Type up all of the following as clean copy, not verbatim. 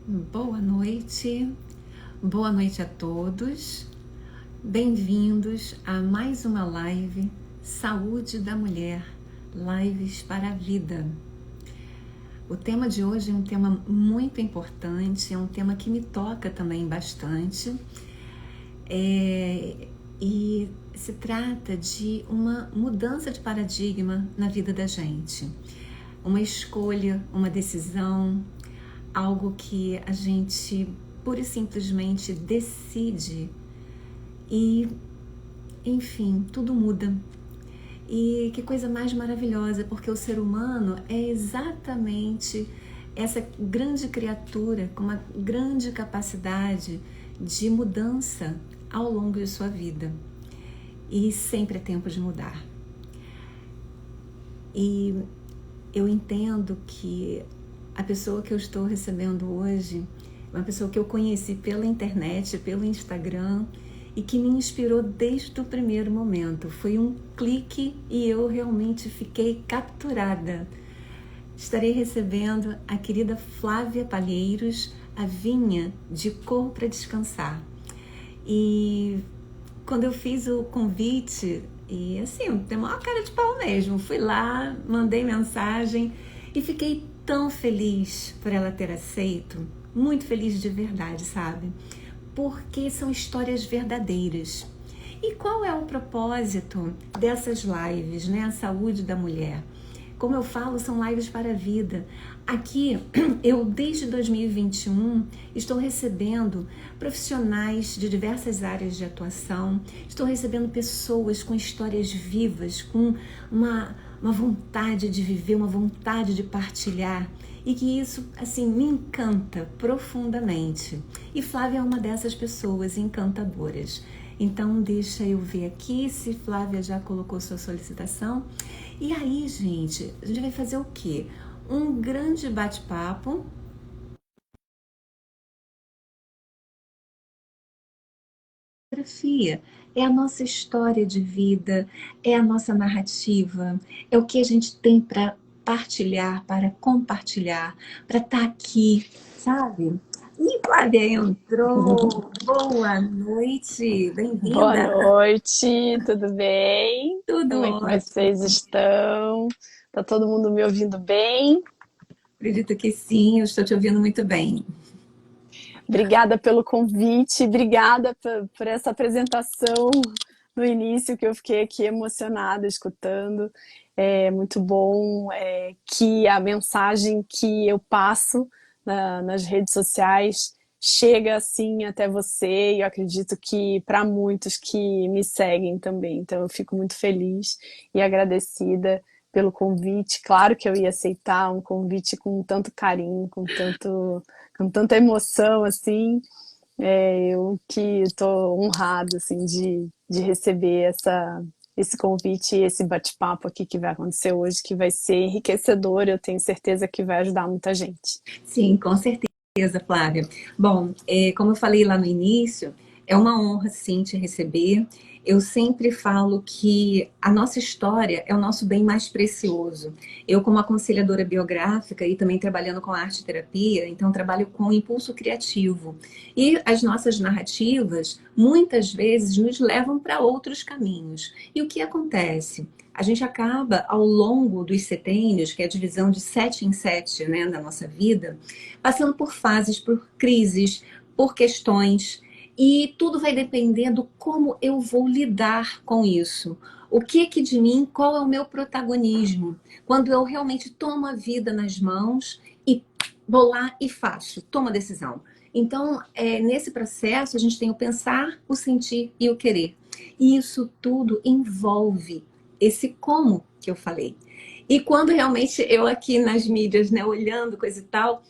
Boa noite a todos, bem-vindos a mais uma live Saúde da Mulher, Lives para a Vida. O tema de hoje é um tema muito importante, é um tema que me toca também bastante, e se trata de uma mudança de paradigma na vida da gente, uma escolha, uma decisão, algo que a gente pura e simplesmente decide e, enfim, tudo muda. E que coisa mais maravilhosa, porque o ser humano é exatamente essa grande criatura com uma grande capacidade de mudança ao longo de sua vida. E sempre é tempo de mudar. E eu entendo que a pessoa que eu estou recebendo hoje é uma pessoa que eu conheci pela internet, pelo Instagram, e que me inspirou desde o primeiro momento. Foi um clique e eu realmente fiquei capturada. Estarei recebendo a querida Flávia Palheiros, a Vinha de Cor para Descansar. E quando eu fiz o convite, e assim, tem uma cara de pau mesmo, fui lá, mandei mensagem e fiquei tão feliz por ela ter aceito, muito feliz de verdade, sabe? Porque são histórias verdadeiras. E qual é o propósito dessas lives, né? A saúde da mulher. Como eu falo, são lives para a vida. Aqui, eu desde 2021 estou recebendo profissionais de diversas áreas de atuação, estou recebendo pessoas com histórias vivas, com uma vontade de viver, uma vontade de partilhar, e que isso, assim, me encanta profundamente. E Flávia é uma dessas pessoas encantadoras. Então, deixa eu ver aqui se Flávia já colocou sua solicitação. E aí, gente, a gente vai fazer o quê? Um grande bate-papo. Biografia é a nossa história de vida, é a nossa narrativa, é o que a gente tem para partilhar, para compartilhar, para estar aqui, sabe? E Flávia entrou. Boa noite, Boa bem-vinda. noite, tudo bem? Tudo Como é que ótimo. vocês estão? Tá todo mundo me ouvindo bem? Acredito que sim, eu estou te ouvindo muito bem. Obrigada pelo convite, obrigada por essa apresentação no início, que eu fiquei aqui emocionada escutando. É muito bom que a mensagem que eu passo nas redes sociais chega assim até você, e eu acredito que para muitos que me seguem também. Então eu fico muito feliz e agradecida pelo convite. Claro que eu ia aceitar um convite com tanto carinho, com tanta emoção, assim. Eu que estou honrado, assim, de receber esse convite e esse bate-papo aqui que vai acontecer hoje, que vai ser enriquecedor. Eu tenho certeza que vai ajudar muita gente. Sim, com certeza, Flávia. Bom, como eu falei lá no início, é uma honra, sim, te receber. Eu sempre falo que a nossa história é o nosso bem mais precioso. Eu, como aconselhadora biográfica e também trabalhando com arte terapia, então trabalho com impulso criativo. E as nossas narrativas, muitas vezes, nos levam para outros caminhos. E o que acontece? A gente acaba, ao longo dos setênios, que é a divisão de 7 em 7, né, da nossa vida, passando por fases, por crises, por questões, e tudo vai depender do como eu vou lidar com isso. O que de mim, qual é o meu protagonismo? Quando eu realmente tomo a vida nas mãos e vou lá e faço, tomo a decisão. Então, nesse processo, a gente tem o pensar, o sentir e o querer. E isso tudo envolve esse como que eu falei. E quando realmente eu aqui nas mídias, né, olhando coisa e tal,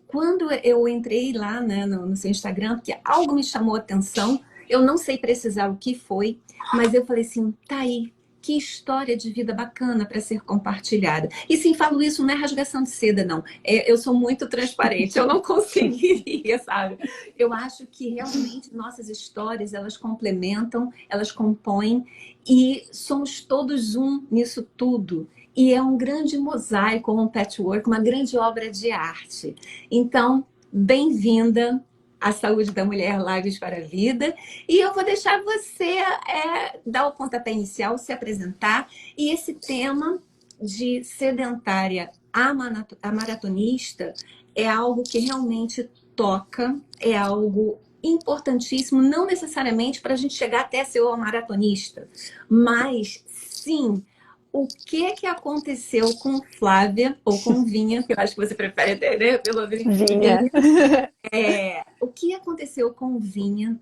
quando eu entrei lá, né, no seu Instagram, porque algo me chamou a atenção, eu não sei precisar o que foi, mas eu falei assim, tá aí, que história de vida bacana para ser compartilhada. E sim, falo isso, não é rasgação de seda, não. Eu sou muito transparente, eu não conseguiria, sabe? Eu acho que realmente nossas histórias, elas complementam, elas compõem, e somos todos um nisso tudo. E é um grande mosaico, um patchwork, uma grande obra de arte. Então, bem-vinda à Saúde da Mulher Lives para a Vida. E eu vou deixar você dar o pontapé inicial, se apresentar. E esse tema de sedentária a maratonista é algo que realmente toca, é algo importantíssimo, não necessariamente para a gente chegar até ser o maratonista, mas sim o que aconteceu com Flávia, ou com Vinha, que eu acho que você prefere até, né, pelo Vinha. Vinha. O que aconteceu com Vinha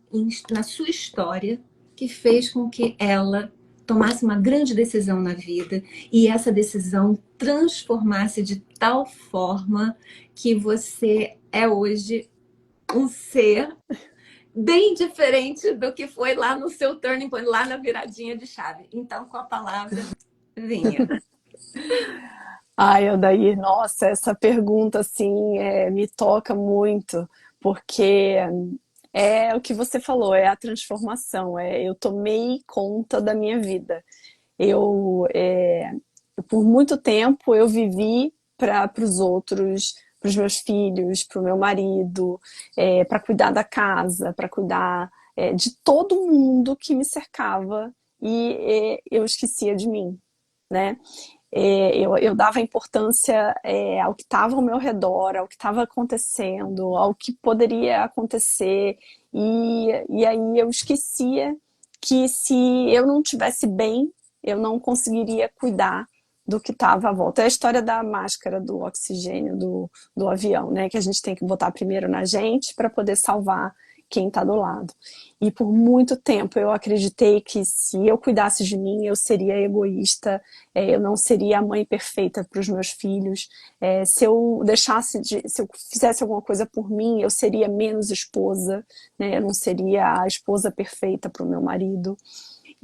na sua história que fez com que ela tomasse uma grande decisão na vida e essa decisão transformasse de tal forma que você é hoje um ser bem diferente do que foi lá no seu turning point, lá na viradinha de chave. Então, com a palavra, Vinha. Ai, Aldair, nossa, essa pergunta assim me toca muito, porque é o que você falou, é a transformação, eu tomei conta da minha vida. Eu, por muito tempo, eu vivi para os outros, para os meus filhos, para o meu marido, para cuidar da casa, para cuidar de todo mundo que me cercava e eu esquecia de mim, né? Eu dava importância ao que estava ao meu redor, ao que estava acontecendo, ao que poderia acontecer, e aí eu esquecia que se eu não estivesse bem, eu não conseguiria cuidar do que estava à volta. É a história da máscara do oxigênio do avião, né? Que a gente tem que botar primeiro na gente para poder salvar quem está do lado. E por muito tempo eu acreditei que se eu cuidasse de mim, eu seria egoísta, eu não seria a mãe perfeita para os meus filhos. Se eu se eu fizesse alguma coisa por mim, eu seria menos esposa, né? Eu não seria a esposa perfeita para o meu marido.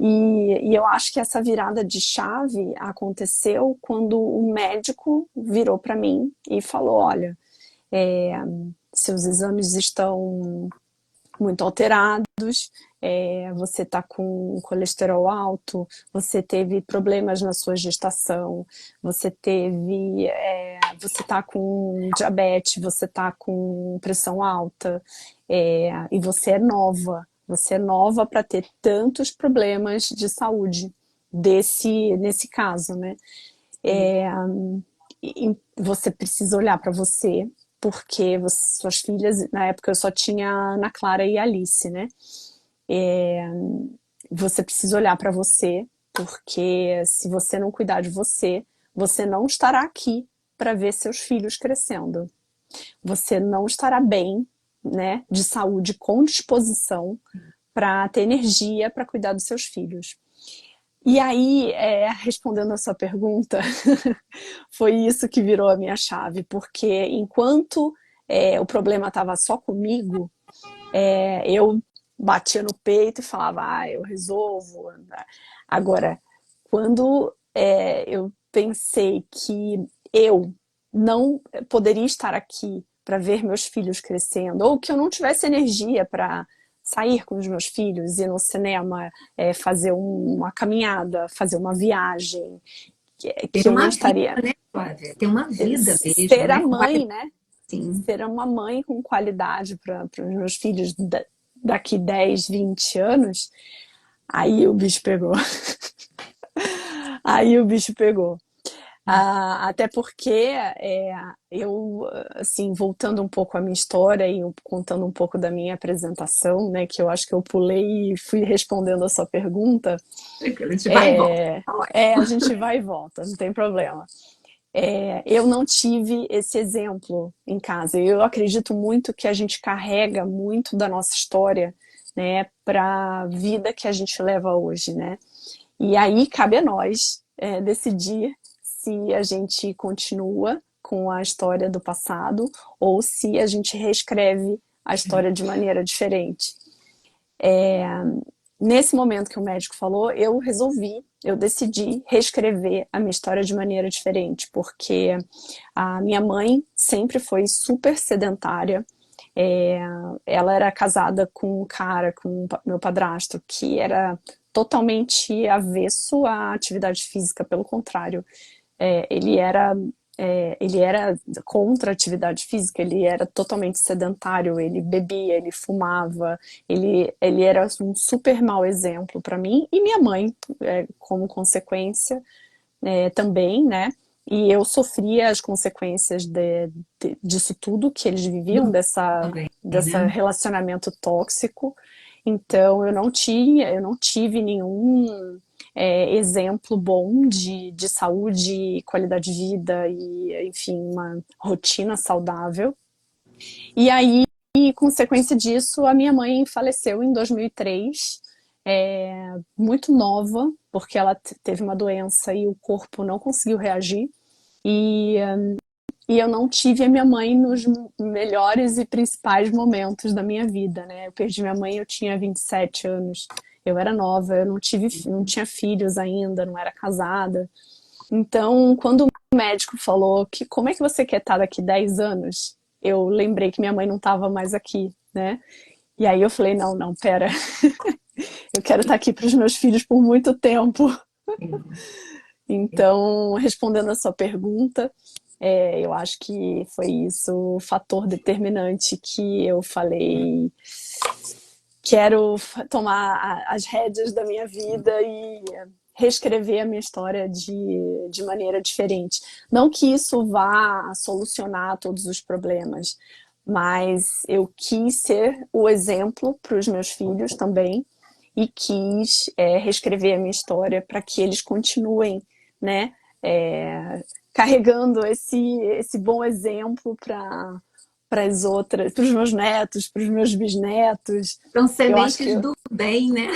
E eu acho que essa virada de chave aconteceu quando o médico virou para mim e falou: olha, seus exames estão muito alterados, você está com colesterol alto, você teve problemas na sua gestação, você está com diabetes, você está com pressão alta, e você é nova para ter tantos problemas de saúde nesse caso, né? E você precisa olhar para você, porque suas filhas, na época eu só tinha a Ana Clara e a Alice, né? Você precisa olhar para você, porque se você não cuidar de você, você não estará aqui para ver seus filhos crescendo. Você não estará bem, né, de saúde, com disposição para ter energia para cuidar dos seus filhos. E aí, respondendo a sua pergunta, foi isso que virou a minha chave, porque enquanto o problema estava só comigo, eu batia no peito e falava, eu resolvo. Agora, quando eu pensei que eu não poderia estar aqui para ver meus filhos crescendo, ou que eu não tivesse energia para sair com os meus filhos, ir no cinema, fazer uma caminhada, fazer uma viagem, Ter que eu uma não vida, estaria. né, Flávia? Ter uma vida mesmo, Ser a né? mãe, né? Sim. Ser uma mãe com qualidade para os meus filhos daqui 10, 20 anos, aí o bicho pegou. Aí o bicho pegou. Até porque eu, assim, voltando um pouco à minha história e contando um pouco da minha apresentação, né, que eu acho que eu pulei e fui respondendo a sua pergunta, A gente vai e volta. Tá a ótimo. gente vai e volta, não tem problema. Eu não tive esse exemplo em casa. Eu acredito muito que a gente carrega muito da nossa história, né, para a vida que a gente leva hoje, né? E aí cabe a nós decidir se a gente continua com a história do passado ou se a gente reescreve a história de maneira diferente. Nesse momento que o médico falou, eu decidi reescrever a minha história de maneira diferente, porque a minha mãe sempre foi super sedentária. Ela era casada com um cara, com meu padrasto, que era totalmente avesso à atividade física, pelo contrário. Ele era ele era contra a atividade física, ele era totalmente sedentário, ele bebia, ele fumava, ele era um super mau exemplo para mim e minha mãe, como consequência, também, né? E eu sofria as consequências disso tudo que eles viviam, Também, dessa né? relacionamento tóxico. Então eu não tive nenhum exemplo bom de saúde, qualidade de vida e, enfim, uma rotina saudável. E aí, consequência disso, a minha mãe faleceu em 2003, muito nova, porque ela teve uma doença e o corpo não conseguiu reagir. E, e eu não tive a minha mãe nos melhores e principais momentos da minha vida, né? Eu perdi minha mãe, eu tinha 27 anos. Eu era nova, eu não tinha filhos ainda, não era casada. Então, quando o médico falou que como é que você quer estar daqui 10 anos, eu lembrei que minha mãe não estava mais aqui, né? E aí eu falei, não, não, pera, eu quero estar aqui para os meus filhos por muito tempo. Então, respondendo a sua pergunta, eu acho que foi isso o fator determinante que eu falei, quero tomar as rédeas da minha vida e reescrever a minha história de maneira diferente. Não que isso vá solucionar todos os problemas, mas eu quis ser o exemplo para os meus filhos também e quis reescrever a minha história para que eles continuem, né, carregando esse bom exemplo para as outras, para os meus netos, para os meus bisnetos. São Eu acho sementes que do bem, né?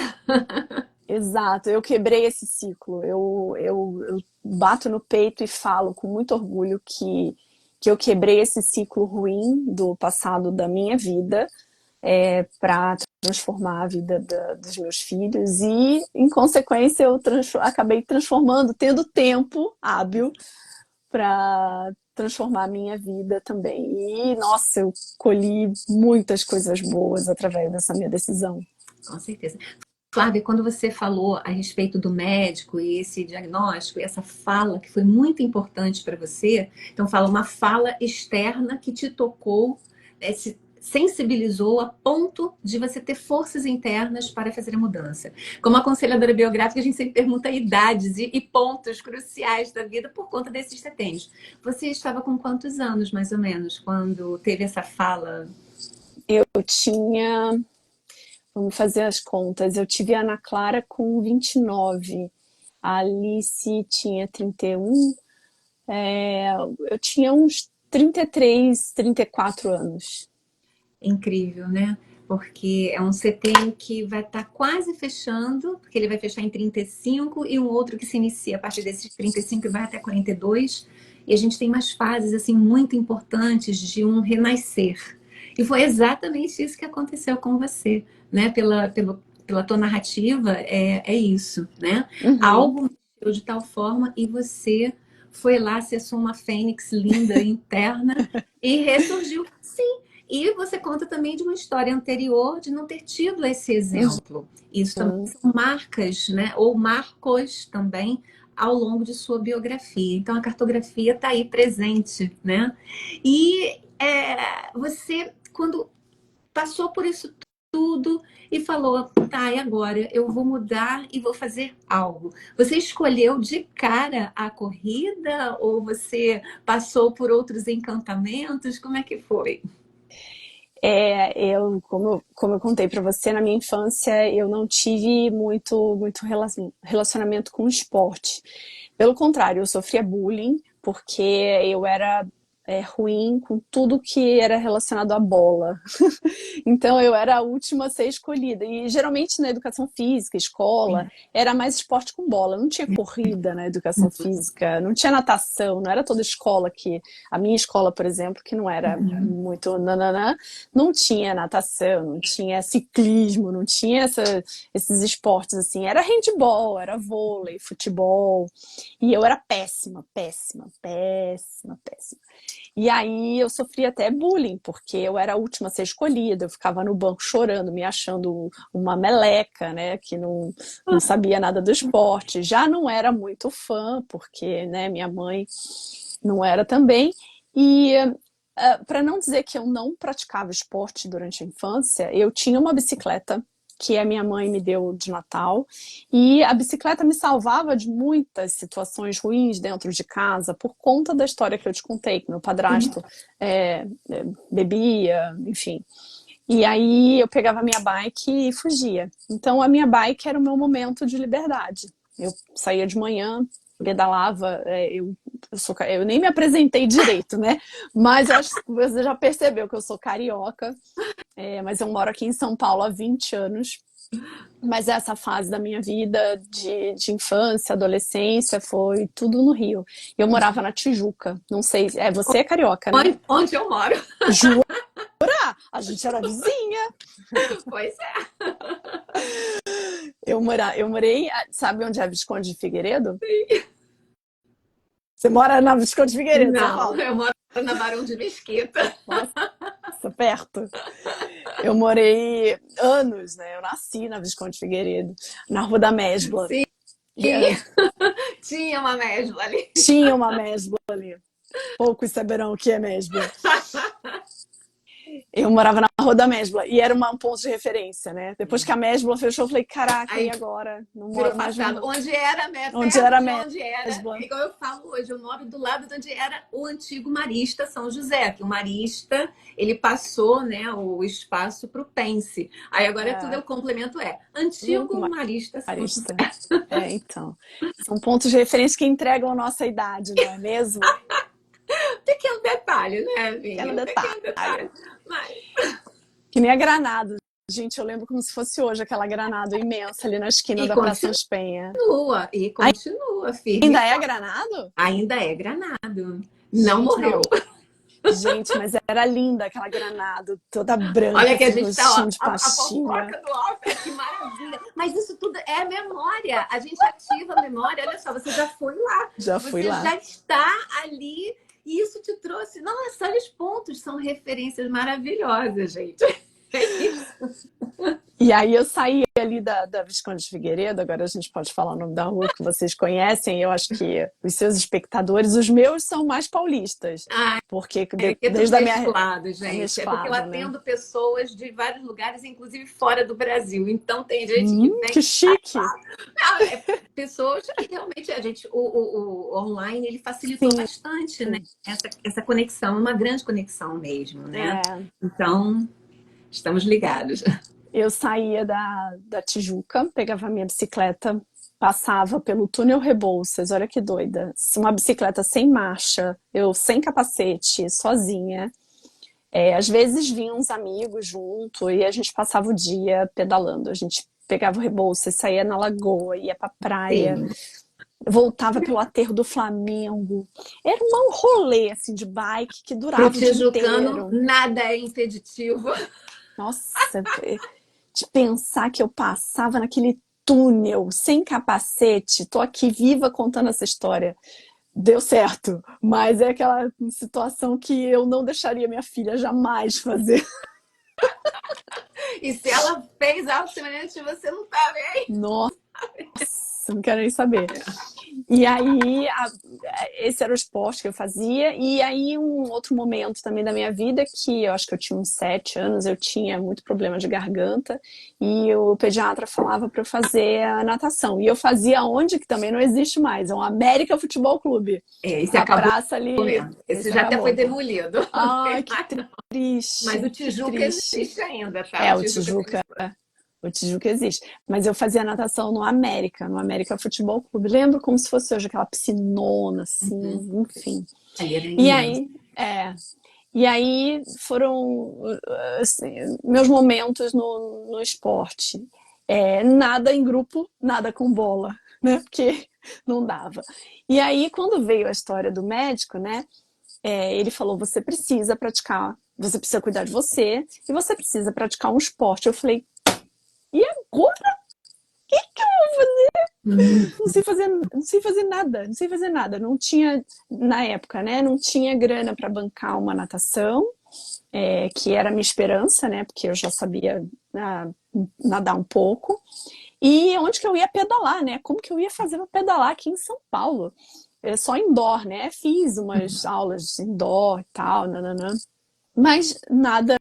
exato, eu quebrei esse ciclo. Eu bato no peito e falo com muito orgulho que eu quebrei esse ciclo ruim do passado da minha vida para transformar a vida dos meus filhos e, em consequência, eu acabei transformando, tendo tempo hábil para transformar a minha vida também. E, nossa, eu colhi muitas coisas boas através dessa minha decisão. Com certeza. Flávia, quando você falou a respeito do médico e esse diagnóstico, e essa fala que foi muito importante para você, então fala uma fala externa que te tocou, se sensibilizou a ponto de você ter forças internas para fazer a mudança. Como aconselhadora biográfica, a gente sempre pergunta idades e pontos cruciais da vida por conta desses setênios. Você estava com quantos anos, mais ou menos, quando teve essa fala? Eu tinha, vamos fazer as contas, eu tive a Ana Clara com 29, a Alice tinha 31, eu tinha uns 33, 34 anos. Incrível, né? Porque é um setembro que vai estar quase fechando, porque ele vai fechar em 35 e um outro que se inicia a partir desses 35 e vai até 42. E a gente tem umas fases assim muito importantes de um renascer. E foi exatamente isso que aconteceu com você, né? Pela tua narrativa, é isso, né? Uhum. Algo mexeu de tal forma e você foi lá, acessou uma fênix linda interna e ressurgiu. Sim, e você conta também de uma história anterior de não ter tido esse exemplo. Isso também Uhum. são marcas, né? Ou marcos também ao longo de sua biografia. Então a cartografia está aí presente, né? E você, quando passou por isso tudo e falou, tá, e agora eu vou mudar e vou fazer algo. Você escolheu de cara a corrida ou você passou por outros encantamentos? Como é que foi? Como eu contei para você, na minha infância eu não tive muito relacionamento com o esporte. Pelo contrário, eu sofria bullying porque eu era ruim com tudo que era relacionado à bola. Então eu era a última a ser escolhida. E geralmente na educação física, escola, era mais esporte com bola. Não tinha corrida na educação física, não tinha natação, não era toda escola que. A minha escola, por exemplo, que não era muito nananã, não tinha natação, não tinha ciclismo, não tinha esses esportes assim. Era handball, era vôlei, futebol. E eu era péssima, péssima, péssima, péssima. E aí eu sofri até bullying, porque eu era a última a ser escolhida, eu ficava no banco chorando, me achando uma meleca, né, que não sabia nada do esporte. Já não era muito fã, porque, né, minha mãe não era também. E para não dizer que eu não praticava esporte durante a infância, eu tinha uma bicicleta que a minha mãe me deu de Natal, e a bicicleta me salvava de muitas situações ruins dentro de casa por conta da história que eu te contei, que meu padrasto bebia, enfim. E aí eu pegava a minha bike e fugia. Então a minha bike era o meu momento de liberdade. Eu saía de manhã, pedalava, eu nem me apresentei direito, né? Mas eu acho que você já percebeu que eu sou carioca, mas eu moro aqui em São Paulo há 20 anos. Mas essa fase da minha vida de infância, adolescência, foi tudo no Rio. Eu morava na Tijuca. Não sei, você é carioca, né? Onde eu moro. Jura? A gente era vizinha. Pois é. Eu morei, sabe onde é Visconde de Figueiredo? Você mora na Visconde de Figueiredo, São Não, Paulo? eu moro na Barão de Mesquita. Nossa, perto. Eu morei anos, né? Eu nasci na Visconde de Figueiredo, na Rua da Mesbla. Sim, E, tinha uma mesbla ali. tinha uma Mesbla ali. Poucos saberão o que é Mesbla. Eu morava na Rua da Mesbla e era um ponto de referência, né? Depois que a Mesbla fechou, eu falei, caraca, Aí e agora? Não virou moro mais passado. no... Onde era, né? Onde Perto era a de onde era. Mesbla. Igual eu falo hoje, eu moro do lado de onde era o antigo Marista São José, que o Marista, ele passou, né, o espaço para o Pense. Aí agora tudo eu complemento antigo Marista São José. Marista. Então. São pontos de referência que entregam a nossa idade, não é mesmo? Pequeno detalhe, né, Pequeno Vinha? Pequeno detalhe. Mas... Que nem a Granado. Gente, eu lembro como se fosse hoje aquela Granado imensa ali na esquina da Praça Hans Penha. Continua, firme. Ainda é Granado? Ainda é Granado. Não Gente, morreu. Não. Gente, mas era linda aquela Granado, toda branca, olha que a assim, gente tá, ó, de pastinha. a fofoca do Alfa, que maravilha. Mas isso tudo é memória. A gente ativa a memória. Olha só, você já foi lá. Já fui lá. Você já está ali. E isso te trouxe... Nossa, olha os pontos. São referências maravilhosas, gente. É isso. E aí eu saí ali da Visconde de Figueiredo, agora a gente pode falar o nome da rua que vocês conhecem, eu acho que os seus espectadores, os meus são mais paulistas. Porque desde a minha... mesclado, gente. Mesclado, porque eu atendo pessoas de vários lugares, inclusive fora do Brasil. Então tem gente que vem... Que chique! Pessoas que realmente a gente... O online, ele facilitou bastante, né? Essa conexão, uma grande conexão mesmo, né? Então... Estamos ligados. Eu saía da Tijuca, pegava a minha bicicleta, passava pelo túnel Rebouças, olha que doida. Uma bicicleta sem marcha, eu sem capacete, sozinha. Às vezes vinham uns amigos junto e a gente passava o dia pedalando. A gente pegava o Rebouças, saía na lagoa, ia pra praia. Sim. Voltava pelo aterro do Flamengo. Era um rolê assim, de bike que durava o dia inteiro. Nada é impeditivo. Nossa, de pensar que eu passava naquele túnel sem capacete, tô aqui viva contando essa história. Deu certo, mas é aquela situação que eu não deixaria minha filha jamais fazer. E se ela fez algo semelhante, você não tá bem? Nossa, não quero nem saber. E aí, esse era o esporte que eu fazia. E aí, um outro momento também da minha vida, que eu acho que eu tinha uns 7 anos, eu tinha muito problema de garganta, e o pediatra falava para eu fazer a natação. E eu fazia onde, que também não existe mais, é um América Futebol Clube. Esse acabou. Praça ali. Esse já até foi demolido. Ai, que triste. Mas o Tijuca existe ainda, tá? O Tijuca existe. Mas eu fazia natação no América Futebol Clube. Lembro como se fosse hoje, aquela piscinona, assim, enfim. E aí foram assim, meus momentos no esporte. Nada em grupo, nada com bola, né? Porque não dava. E aí, quando veio a história do médico, né? Ele falou, você precisa praticar, você precisa cuidar de você e você precisa praticar um esporte. Eu falei, e agora? O que eu vou fazer? Não sei fazer nada. Não tinha, na época, né? Não tinha grana para bancar uma natação, que era a minha esperança, né? Porque eu já sabia nadar um pouco. E onde que eu ia pedalar, né? Como que eu ia fazer para pedalar aqui em São Paulo? só indoor, né? Fiz umas aulas indoor e tal, nananã. Mas nada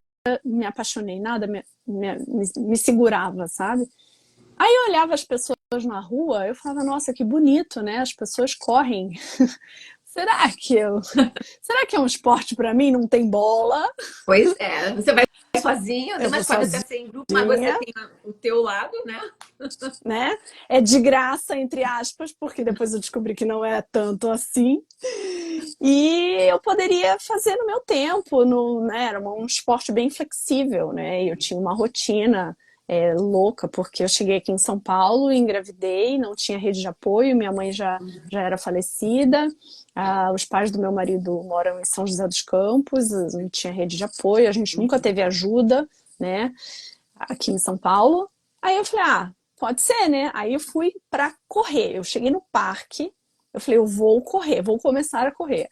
me apaixonei, nada me segurava, sabe? Aí eu olhava as pessoas na rua, eu falava, nossa, que bonito, né? As pessoas correm. Será que é um esporte para mim? Não tem bola, Pois é, você vai sozinho, né? eu vou Mas pode até sozinha, ser em grupo, mas você tem o teu lado, né? né? É de graça, entre aspas, porque depois eu descobri que não é tanto assim. E eu poderia fazer no meu tempo, né? Era um esporte bem flexível, né? Eu tinha uma rotina louca, porque eu cheguei aqui em São Paulo, engravidei, não tinha rede de apoio, minha mãe já era falecida, os pais do meu marido moram em São José dos Campos, não tinha rede de apoio, a gente nunca teve ajuda, né? Aqui em São Paulo. Aí eu falei, pode ser, né? Aí eu fui para correr. Eu cheguei no parque, eu falei, eu vou correr, vou começar a correr.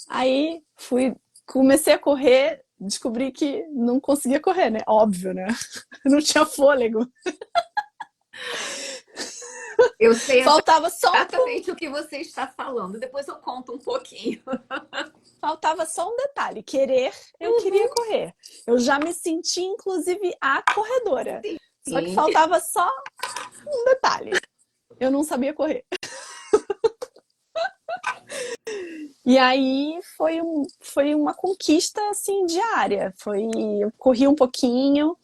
Aí comecei a correr, descobri que não conseguia correr, né? Óbvio, né? Não tinha fôlego. Eu sei Faltava só exatamente o que você está falando. Depois eu conto um pouquinho. faltava só um detalhe, querer, eu queria correr. Eu já me senti, inclusive, a corredora. Só que Sim. faltava só um detalhe. Eu não sabia correr. E aí foi uma conquista assim diária. Eu corri um pouquinho,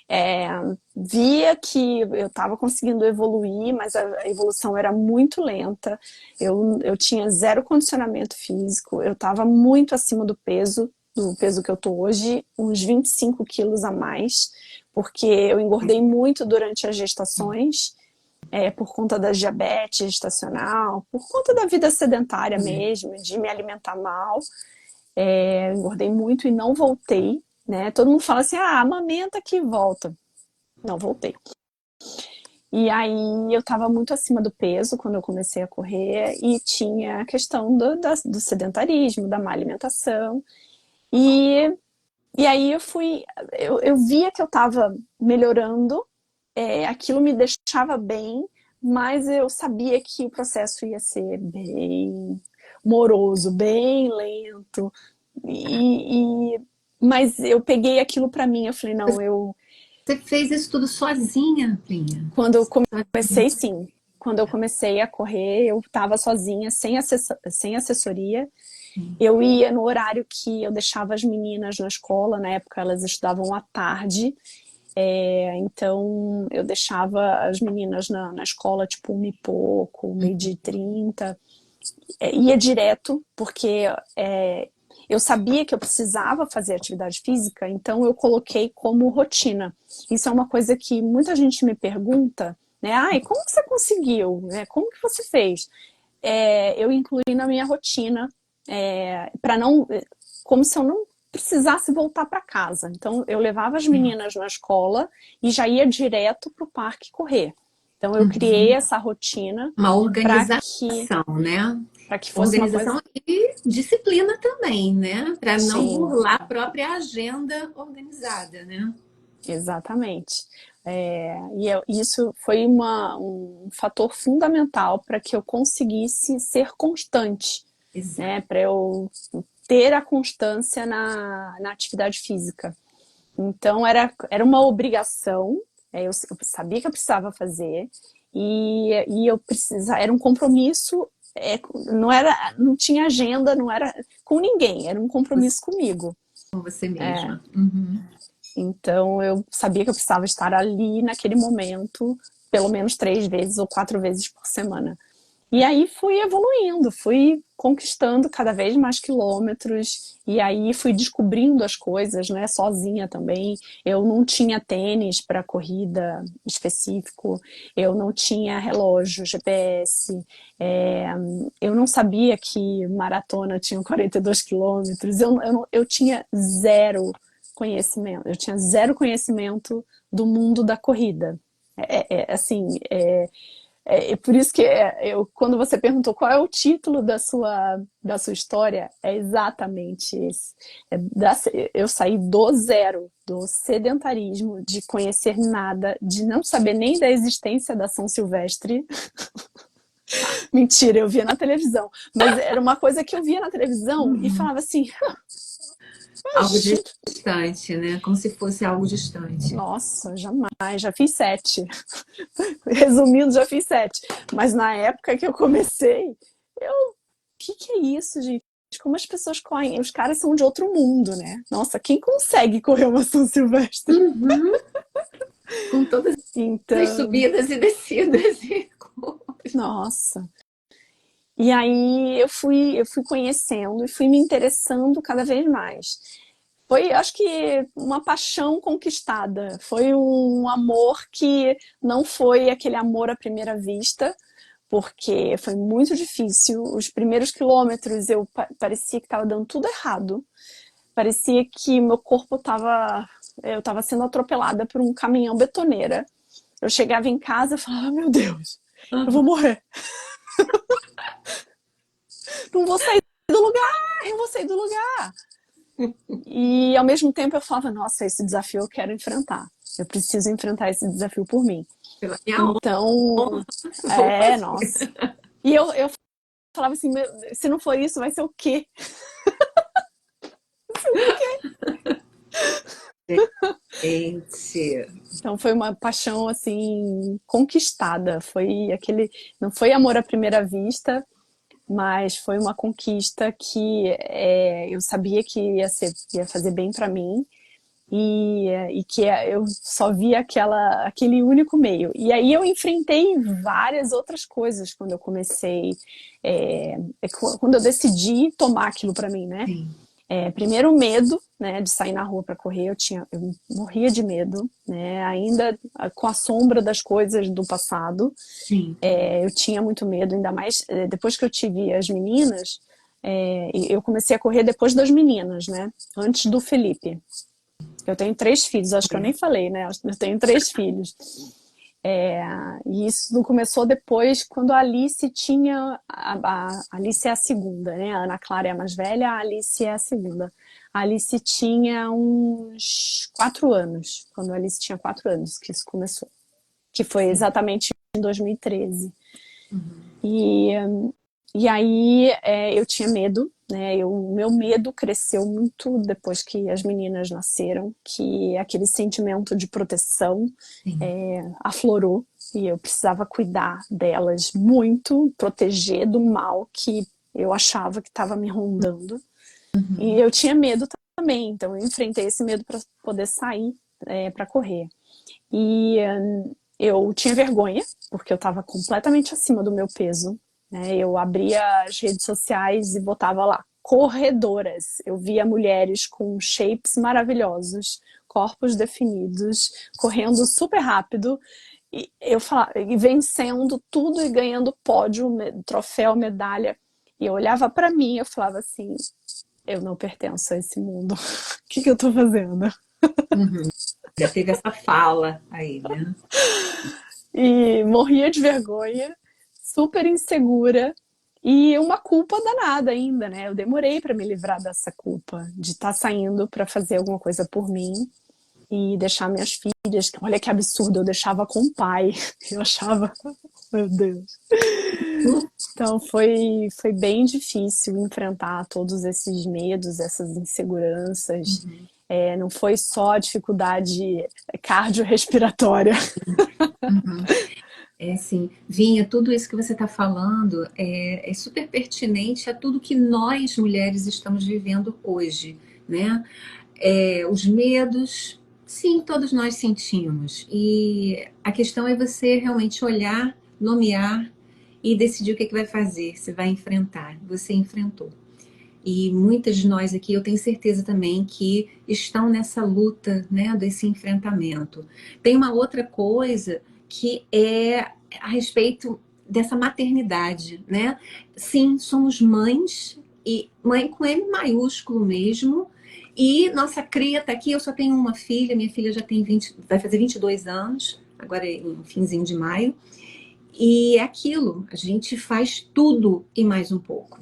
é, via que eu estava conseguindo evoluir, mas a evolução era muito lenta. Eu tinha zero condicionamento físico, eu estava muito acima do peso que eu tô hoje, uns 25 quilos a mais, porque eu engordei muito durante as gestações. Por conta da diabetes gestacional, por conta da vida sedentária mesmo, de me alimentar mal. Engordei muito e não voltei, né? Todo mundo fala assim, amamenta que volta. Não voltei. E aí eu estava muito acima do peso quando eu comecei a correr e tinha a questão do sedentarismo, da má alimentação. E aí eu via que eu estava melhorando, aquilo me deixava bem, mas eu sabia que o processo ia ser bem moroso, bem lento. Mas eu peguei aquilo para mim, eu falei, não, Você fez isso tudo sozinha, Pinha? quando eu Sozinha. comecei, sim. Quando eu comecei a correr, eu estava sozinha, sem assessoria. Eu ia no horário que eu deixava as meninas na escola, na época elas estudavam à tarde, então eu deixava as meninas na escola tipo 1 e pouco, 12h30, ia direto, porque eu sabia que eu precisava fazer atividade física, então eu coloquei como rotina. Isso é uma coisa que muita gente me pergunta, né? E como que você conseguiu? Né? Como que você fez? Eu incluí na minha rotina, para não, como se eu não precisasse voltar para casa. Então eu levava as meninas na escola e já ia direto para o parque correr. Então eu criei essa rotina Uma para organização, né? que fosse uma coisa. Organização e disciplina também, né? Para não Sim, burlar a própria agenda organizada, né? exatamente. Isso foi um fator fundamental para que eu conseguisse ser constante, Exato. né? Para eu ter a constância na atividade física. Então era uma obrigação, eu sabia que eu precisava fazer e eu precisava, era um compromisso, não tinha agenda, não era com ninguém, era um compromisso comigo. Com você mesma. Uhum. Então eu sabia que eu precisava estar ali naquele momento, pelo menos 3 vezes ou 4 vezes por semana. E aí fui evoluindo, fui conquistando cada vez mais quilômetros e aí fui descobrindo as coisas, né, sozinha também. Eu não tinha tênis para corrida específico, eu não tinha relógio, GPS, eu não sabia que maratona tinha 42 quilômetros, eu tinha zero conhecimento, eu tinha zero conhecimento do mundo da corrida. Assim, por isso que quando você perguntou qual é o título da sua história, é exatamente esse. Eu saí do zero, do sedentarismo, de conhecer nada, de não saber nem da existência da São Silvestre, Mentira, eu via na televisão. Mas era uma coisa que eu via na televisão e Uhum. falava assim, Algo oxe, distante, né? Como se fosse algo distante. nossa, jamais, já fiz 7. Resumindo, já fiz 7. Mas na época que eu comecei, o que é isso, gente? Como as pessoas correm? Os caras são de outro mundo, né? Nossa, quem consegue correr uma São Silvestre? Uhum. Com todas as Então, subidas e descidas. nossa. E aí eu fui conhecendo e fui me interessando cada vez mais. Foi, acho que, uma paixão conquistada. Foi um amor que não foi aquele amor à primeira vista, porque foi muito difícil. Os primeiros quilômetros eu parecia que estava dando tudo errado. Parecia que meu corpo estava. Eu estava sendo atropelada por um caminhão betoneira. Eu chegava em casa e falava: meu Deus, eu vou morrer. Não vou sair do lugar, não vou sair do lugar. E ao mesmo tempo eu falava: nossa, esse desafio eu quero enfrentar. Eu preciso enfrentar esse desafio por mim. Pela minha Então, honra, vou fazer. nossa. E eu falava assim: se não for isso, vai ser o quê? Gente. Então foi uma paixão assim conquistada. Foi aquele, não foi amor à primeira vista, mas foi uma conquista que eu sabia que ia fazer bem para mim e que eu só via aquele único meio. E aí eu enfrentei várias outras coisas quando eu comecei, quando eu decidi tomar aquilo para mim, né? Sim, Primeiro, o medo, né, de sair na rua para correr. Eu morria de medo, né, ainda com a sombra das coisas do passado. sim. Eu tinha muito medo, ainda mais depois que eu tive as meninas. Eu comecei a correr depois das meninas, né, antes do Felipe. Eu tenho 3 filhos, acho que eu nem falei, né? Eu tenho 3 filhos. E isso não começou depois, quando a Alice tinha. A Alice é a segunda, né? A Ana Clara é a mais velha, a Alice é a segunda. A Alice tinha uns 4 anos, quando a Alice tinha 4 anos que isso começou. Que foi Sim. exatamente em 2013. Uhum. E, e aí eu tinha medo, né? O meu medo cresceu muito depois que as meninas nasceram, que aquele sentimento de proteção Sim. aflorou e eu precisava cuidar delas muito, proteger do mal que eu achava que estava me rondando. E Uhum. eu tinha medo também, então eu enfrentei esse medo para poder sair para correr. E eu tinha vergonha, porque eu estava completamente acima do meu peso. Né? Eu abria as redes sociais e botava lá corredoras. Eu via mulheres com shapes maravilhosos, corpos definidos, correndo super rápido. E eu falava, e vencendo tudo e ganhando pódio, troféu, medalha. E eu olhava para mim e eu falava assim: eu não pertenço a esse mundo. O que eu tô fazendo? Uhum. Já teve essa fala aí, né? E morria de vergonha, super insegura e uma culpa danada ainda, né? Eu demorei para me livrar dessa culpa de estar saindo para fazer alguma coisa por mim e deixar minhas filhas. Olha que absurdo, eu deixava com o pai. Eu achava, meu Deus. Então foi bem difícil enfrentar todos esses medos, essas inseguranças. Uhum. Não foi só a dificuldade cardiorrespiratória. Uhum. É assim, Vinha, tudo isso que você está falando é super pertinente a tudo que nós mulheres estamos vivendo hoje, né? Os medos, sim, todos nós sentimos. E a questão é você realmente olhar, nomear e decidir o que, é que vai fazer, se vai enfrentar. Você enfrentou. E muitas de nós aqui, eu tenho certeza também que estão nessa luta, né, desse enfrentamento. Tem uma outra coisa que é a respeito dessa maternidade, né? Sim, somos mães, e mãe com M maiúsculo mesmo, e nossa cria está aqui. Eu só tenho uma filha, minha filha já tem 20, vai fazer 22 anos, agora em finzinho de maio, e é aquilo, a gente faz tudo e mais um pouco.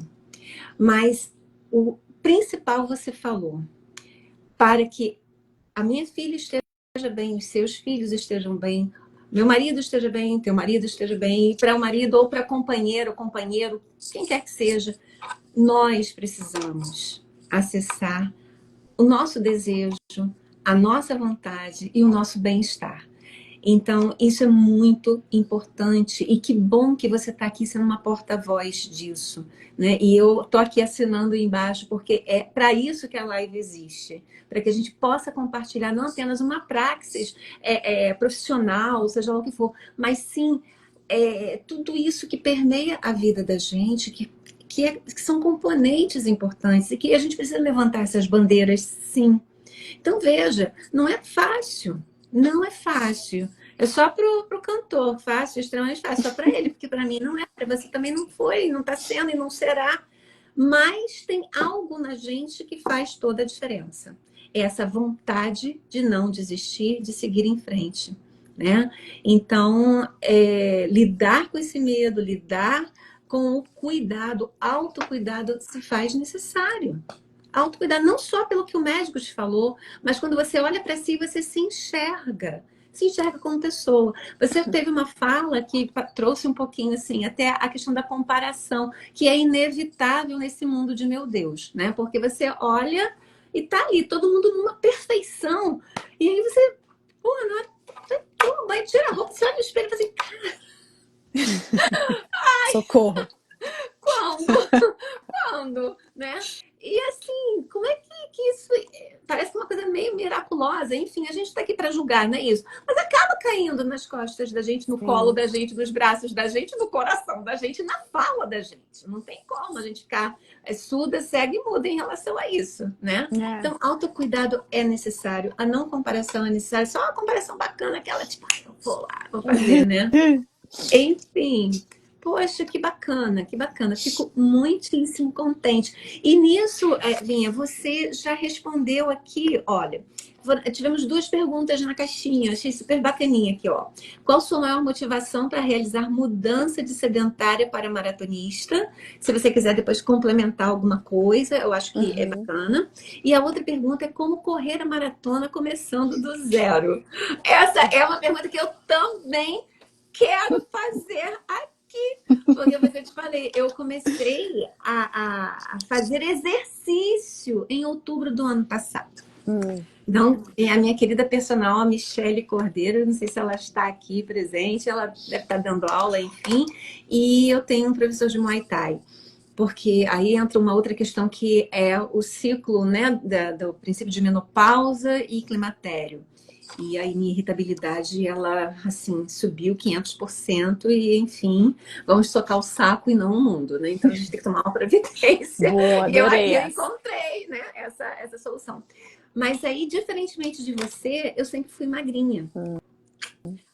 Mas o principal você falou, para que a minha filha esteja bem, os seus filhos estejam bem, Meu marido esteja bem, teu marido esteja bem, e para o marido ou para companheiro, quem quer que seja, nós precisamos acessar o nosso desejo, a nossa vontade e o nosso bem-estar. Então, isso é muito importante e que bom que você está aqui sendo uma porta-voz disso, né? E eu estou aqui assinando embaixo porque é para isso que a live existe, para que a gente possa compartilhar não apenas uma praxis profissional, seja lá o que for, mas sim tudo isso que permeia a vida da gente, que são componentes importantes e que a gente precisa levantar essas bandeiras, sim. Então, veja, não é fácil. Não é fácil. É só pro cantor, fácil, extremamente fácil, só para ele, porque para mim não é, para você também não foi, não está sendo e não será. Mas tem algo na gente que faz toda a diferença. É essa vontade de não desistir, de seguir em frente, né? Então, lidar com esse medo, lidar com o cuidado, autocuidado se faz necessário. Autocuidado não só pelo que o médico te falou, mas quando você olha para si, você se enxerga como pessoa. Você teve uma fala que trouxe um pouquinho assim, até a questão da comparação, que é inevitável nesse mundo de meu Deus, né? Porque você olha e tá ali, todo mundo numa perfeição, e aí você, pô, não é, toma banho, tira a roupa, você olha no espelho e fala assim, Socorro. quando, né? E assim, como é que isso parece uma coisa meio miraculosa? Enfim, a gente está aqui para julgar, não é isso? Mas acaba caindo nas costas da gente, no colo da gente, nos braços da gente, no coração da gente, na fala da gente. Não tem como a gente ficar surda, cega e muda em relação a isso, né? Então, autocuidado é necessário, a não comparação é necessária, só uma comparação bacana, aquela tipo, eu vou lá, vou fazer, né? Enfim. Poxa, que bacana, que bacana. Fico muitíssimo contente. E nisso, Linha, você já respondeu aqui, olha, tivemos 2 perguntas na caixinha, achei super bacaninha aqui, ó. Qual sua maior motivação para realizar mudança de sedentária para maratonista? Se você quiser depois complementar alguma coisa, eu acho que é bacana. E a outra pergunta é como correr a maratona começando do zero? Essa é uma pergunta que eu também quero fazer aqui. Porque foi o que eu te falei, eu comecei a fazer exercício em outubro do ano passado. Então, a minha querida personal, a Michele Cordeiro, não sei se ela está aqui presente, ela deve estar dando aula, enfim, e eu tenho um professor de Muay Thai. Porque aí entra uma outra questão que é o ciclo, né, do princípio de menopausa e climatério. E aí minha irritabilidade, ela, assim, subiu 500% e, enfim, vamos tocar o saco e não o mundo, né? Então a gente tem que tomar uma providência. Boa, E eu adorei encontrei, né, essa solução. Mas aí, diferentemente de você, eu sempre fui magrinha.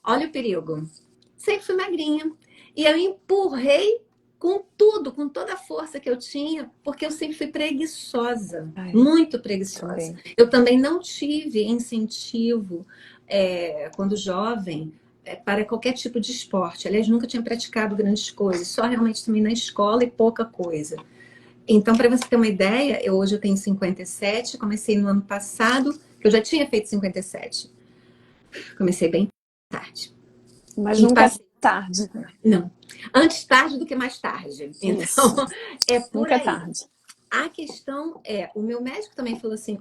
Olha o perigo. Sempre fui magrinha. E eu empurrei com tudo, com toda a força que eu tinha, porque eu sempre fui preguiçosa, muito preguiçosa. Eu também não tive incentivo quando jovem para qualquer tipo de esporte. Aliás, nunca tinha praticado grandes coisas, só realmente também na escola e pouca coisa. Então, para você ter uma ideia, hoje eu tenho 57, comecei no ano passado, eu já tinha feito 57. Comecei bem tarde. Mas nunca é tarde. Não. Antes tarde do que mais tarde. Então, é por nunca aí. É tarde. A questão o meu médico também falou assim,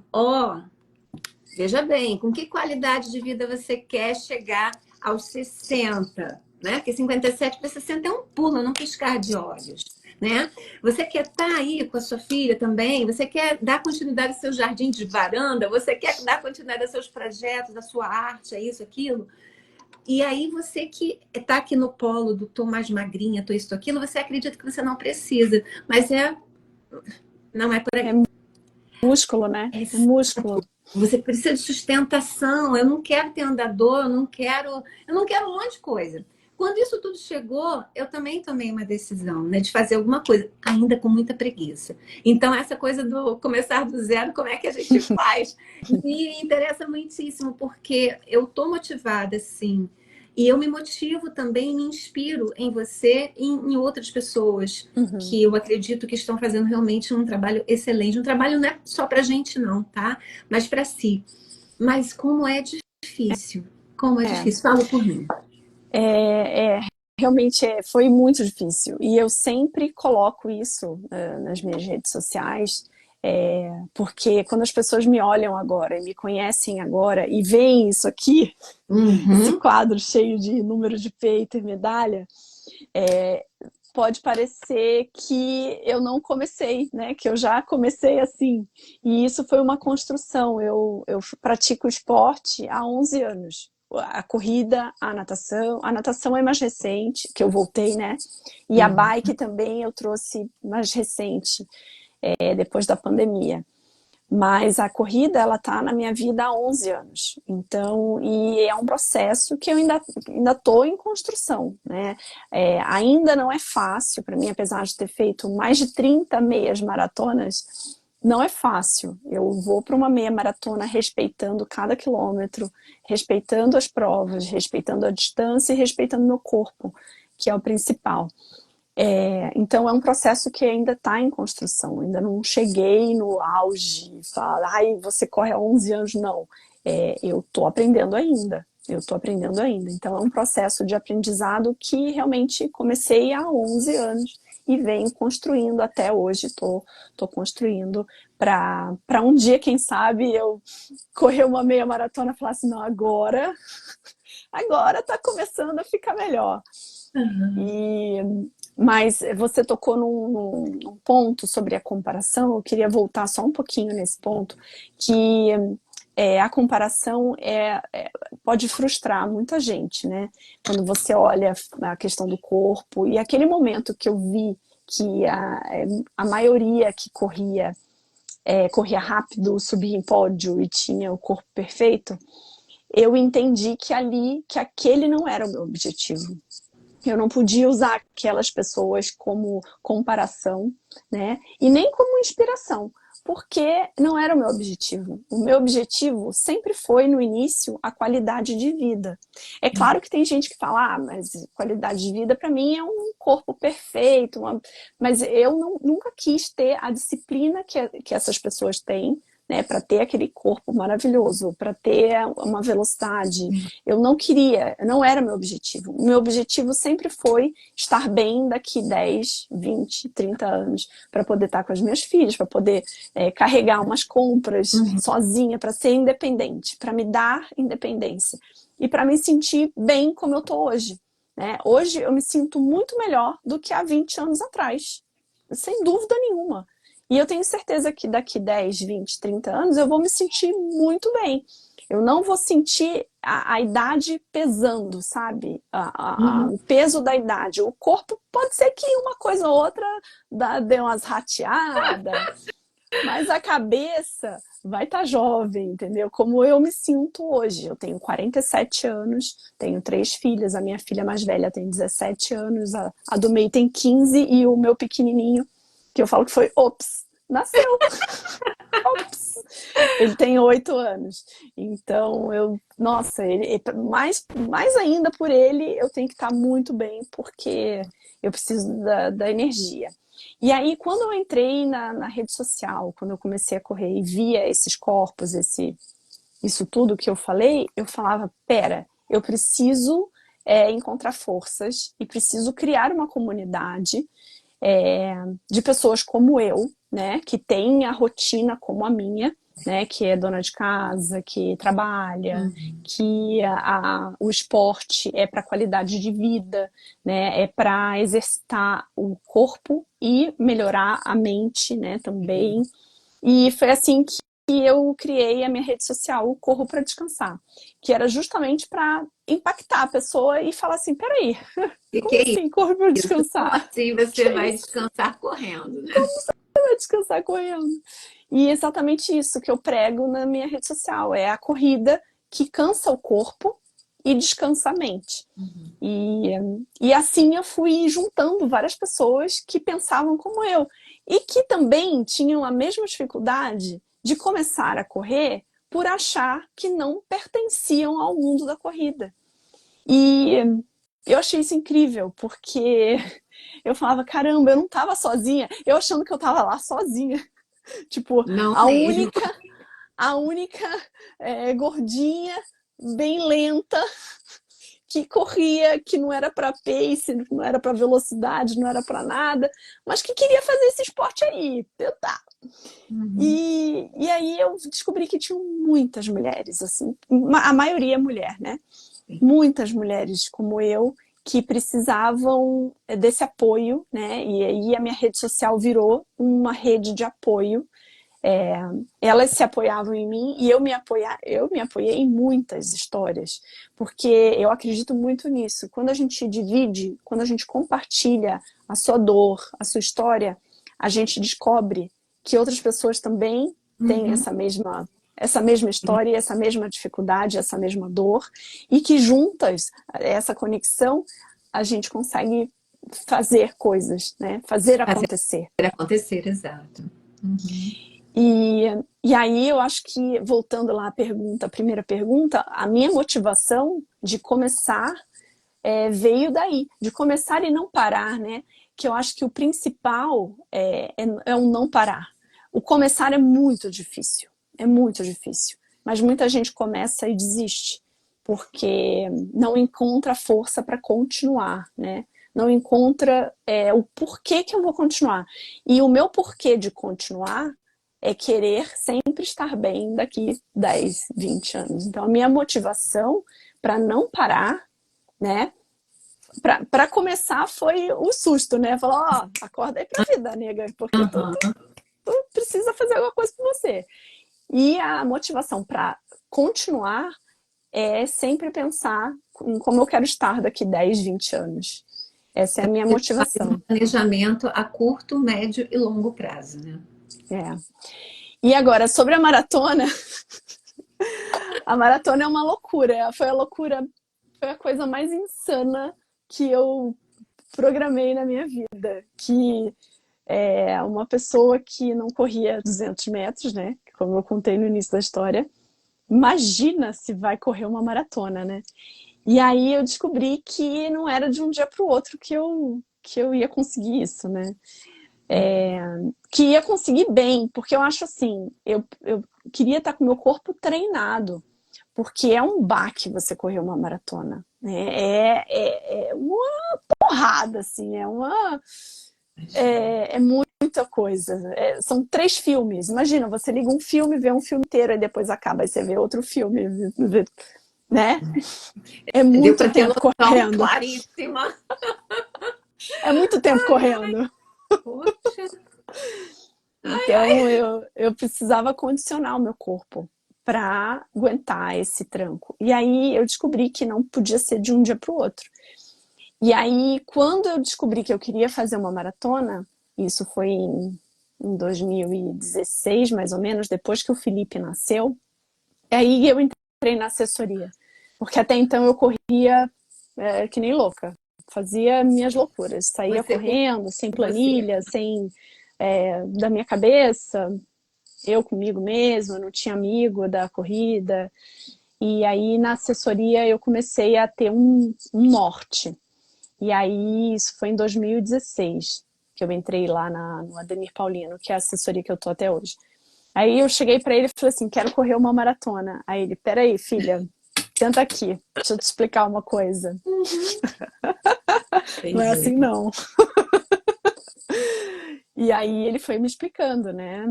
veja bem, com que qualidade de vida você quer chegar aos 60, né? Porque 57 para 60 é um pulo, não piscar de olhos, né? Você quer estar aí com a sua filha também, você quer dar continuidade ao seu jardim de varanda, você quer dar continuidade aos seus projetos, à sua arte, a isso, aquilo. E aí você que está aqui no polo do tô mais magrinha, tô isso, aquilo, você acredita que você não precisa. Mas não é por aí. É músculo, né? É músculo. Você precisa de sustentação. Eu não quero ter andador, eu não quero um monte de coisa. Quando isso tudo chegou, eu também tomei uma decisão, né, de fazer alguma coisa, ainda com muita preguiça. Então, essa coisa do começar do zero, como é que a gente faz? Me interessa muitíssimo, porque eu tô motivada, sim. E eu me motivo também, me inspiro em você e em outras pessoas que eu acredito que estão fazendo realmente um trabalho excelente. Um trabalho não é só pra gente, não, tá? Mas para si. Mas como é difícil. Como é difícil. Fala por mim. É, é, realmente foi muito difícil. E eu sempre coloco isso nas minhas redes sociais, porque quando as pessoas me olham agora, e me conhecem agora, e veem isso aqui, esse Uhum. quadro cheio de número de peito e medalha, pode parecer que eu não comecei, né? Que eu já comecei assim. E isso foi uma construção. Eu pratico esporte há 11 anos. A corrida, a natação. A natação é mais recente, que eu voltei, né? E a Uhum. bike também eu trouxe mais recente, depois da pandemia. Mas a corrida, ela tá na minha vida há 11 anos. Então, e é um processo que eu ainda tô em construção, né? Ainda não é fácil para mim, apesar de ter feito mais de 30 meias maratonas, não é fácil. Eu vou para uma meia maratona respeitando cada quilômetro, respeitando as provas, respeitando a distância e respeitando meu corpo, que é o principal. Então é um processo que ainda está em construção, ainda não cheguei no auge, falar, ai, você corre há 11 anos, não. Eu estou aprendendo ainda, Então é um processo de aprendizado que realmente comecei há 11 anos e venho construindo até hoje, tô construindo para um dia, quem sabe, eu correr uma meia maratona e falar assim, não, agora está começando a ficar melhor. Uhum. E, mas você tocou num ponto sobre a comparação, eu queria voltar só um pouquinho nesse ponto, que a comparação pode frustrar muita gente, né? Quando você olha a questão do corpo, e aquele momento que eu vi que a maioria que corria rápido, subia em pódio e tinha o corpo perfeito, eu entendi que aquele não era o meu objetivo. Eu não podia usar aquelas pessoas como comparação, né? E nem como inspiração, porque não era o meu objetivo. O meu objetivo sempre foi, no início, a qualidade de vida. É claro que tem gente que fala, mas qualidade de vida para mim é um corpo perfeito, mas eu nunca quis ter a disciplina que essas pessoas têm, né, para ter aquele corpo maravilhoso, para ter uma velocidade. Eu não queria, não era meu objetivo. O meu objetivo sempre foi estar bem daqui 10, 20, 30 anos, para poder estar com as minhas filhas, para poder carregar umas compras Uhum. sozinha, para ser independente, para me dar independência e para me sentir bem como eu estou hoje. Né? Hoje eu me sinto muito melhor do que há 20 anos atrás, sem dúvida nenhuma. E eu tenho certeza que daqui 10, 20, 30 anos eu vou me sentir muito bem. Eu não vou sentir a idade pesando, sabe? Uhum. O peso da idade. O corpo pode ser que uma coisa ou outra dê umas rateadas, mas a cabeça vai estar jovem, entendeu? Como eu me sinto hoje. Eu tenho 47 anos, tenho 3 filhas. A minha filha mais velha tem 17 anos, a do meio tem 15 e o meu pequenininho, que eu falo que foi, ops, nasceu. Ops. Ele tem 8 anos. Então, nossa, mais ainda por ele, eu tenho que estar muito bem, porque eu preciso da energia. E aí, quando eu entrei na rede social, quando eu comecei a correr e via esses corpos, isso tudo que eu falei, eu falava, pera, eu preciso encontrar forças e preciso criar uma comunidade de pessoas como eu, né, que tem a rotina como a minha, né, que é dona de casa, que trabalha, Uhum. que o esporte é para qualidade de vida, né, é para exercitar o corpo e melhorar a mente, né, também. E foi assim que eu criei a minha rede social, o Corro para Descansar, que era justamente para impactar a pessoa e falar assim, peraí, E que como é assim, corro para isso? Como descansar? assim Que você é vai isso? descansar correndo, né? Vai descansar correndo. E é exatamente isso que eu prego na minha rede social. É a corrida que cansa o corpo e descansa a mente. Uhum. E, e assim eu fui juntando várias pessoas que pensavam como eu. E que também tinham a mesma dificuldade de começar a correr por achar que não pertenciam ao mundo da corrida. E eu achei isso incrível, porque eu falava, caramba, eu não tava sozinha. Eu achando que eu tava lá sozinha. Tipo, Não a mesmo. única, a única gordinha, bem lenta, que corria, que não era para pace, não era para velocidade, não era para nada, mas que queria fazer esse esporte aí, tentar. E aí eu descobri que tinham muitas mulheres, assim, a maioria é mulher, né? Muitas mulheres como eu que precisavam desse apoio, né? E aí a minha rede social virou uma rede de apoio. Elas se apoiavam em mim e eu me apoiei em muitas histórias, porque eu acredito muito nisso. Quando a gente divide, quando a gente compartilha a sua dor, a sua história, a gente descobre que outras pessoas também têm essa mesma história, essa mesma dificuldade, essa mesma dor, e que juntas, essa conexão, a gente consegue fazer coisas, né? Fazer acontecer. Fazer acontecer, exato. E aí eu acho que, voltando lá à primeira pergunta, a minha motivação de começar veio daí, de começar e não parar, né? Que eu acho que o principal é o não parar. O começar é muito difícil, mas muita gente começa e desiste, porque não encontra força para continuar, né? Não encontra o porquê que eu vou continuar. E o meu porquê de continuar é querer sempre estar bem daqui 10, 20 anos. Então, a minha motivação para não parar, né? Para começar foi o susto, né? Falar, ó, acorda aí pra vida, nega, porque tu precisa fazer alguma coisa por você. E a motivação para continuar é sempre pensar em como eu quero estar daqui 10, 20 anos. Essa é a minha motivação. Faz um planejamento a curto, médio e longo prazo, né? E agora, sobre a maratona, a maratona é uma loucura. Foi a coisa mais insana que eu programei na minha vida. Que é uma pessoa que não corria 200 metros, né? Como eu contei no início da história. Imagina se vai correr uma maratona, né? E aí eu descobri que não era de um dia para o outro que eu ia conseguir isso, né? Que ia conseguir bem, porque eu acho assim, eu queria estar com o meu corpo treinado, porque é um baque você correr uma maratona, né? É uma porrada, assim, é muita coisa. São 3 filmes. Imagina, você liga um filme, vê um filme inteiro e depois acaba, aí você vê outro filme, né? É Deu muito para ter tempo noção correndo. claríssima. É muito tempo correndo. Poxa. Então eu precisava condicionar o meu corpo para aguentar esse tranco. E aí eu descobri que não podia ser de um dia para o outro. E aí, quando eu descobri que eu queria fazer uma maratona, isso foi em 2016, mais ou menos, depois que o Felipe nasceu, aí eu entrei na assessoria. Porque até então eu corria que nem louca. Fazia minhas loucuras. Saía correndo, sem planilha, sem da minha cabeça, eu comigo mesma, não tinha amigo da corrida. E aí, na assessoria, eu comecei a ter um norte. E aí, isso foi em 2016, que eu entrei lá no Ademir Paulino, que é a assessoria que eu tô até hoje. Aí eu cheguei para ele e falei assim, quero correr uma maratona. Aí ele, peraí, filha, senta aqui, deixa eu te explicar uma coisa. Não é assim, não. E aí ele foi me explicando, né?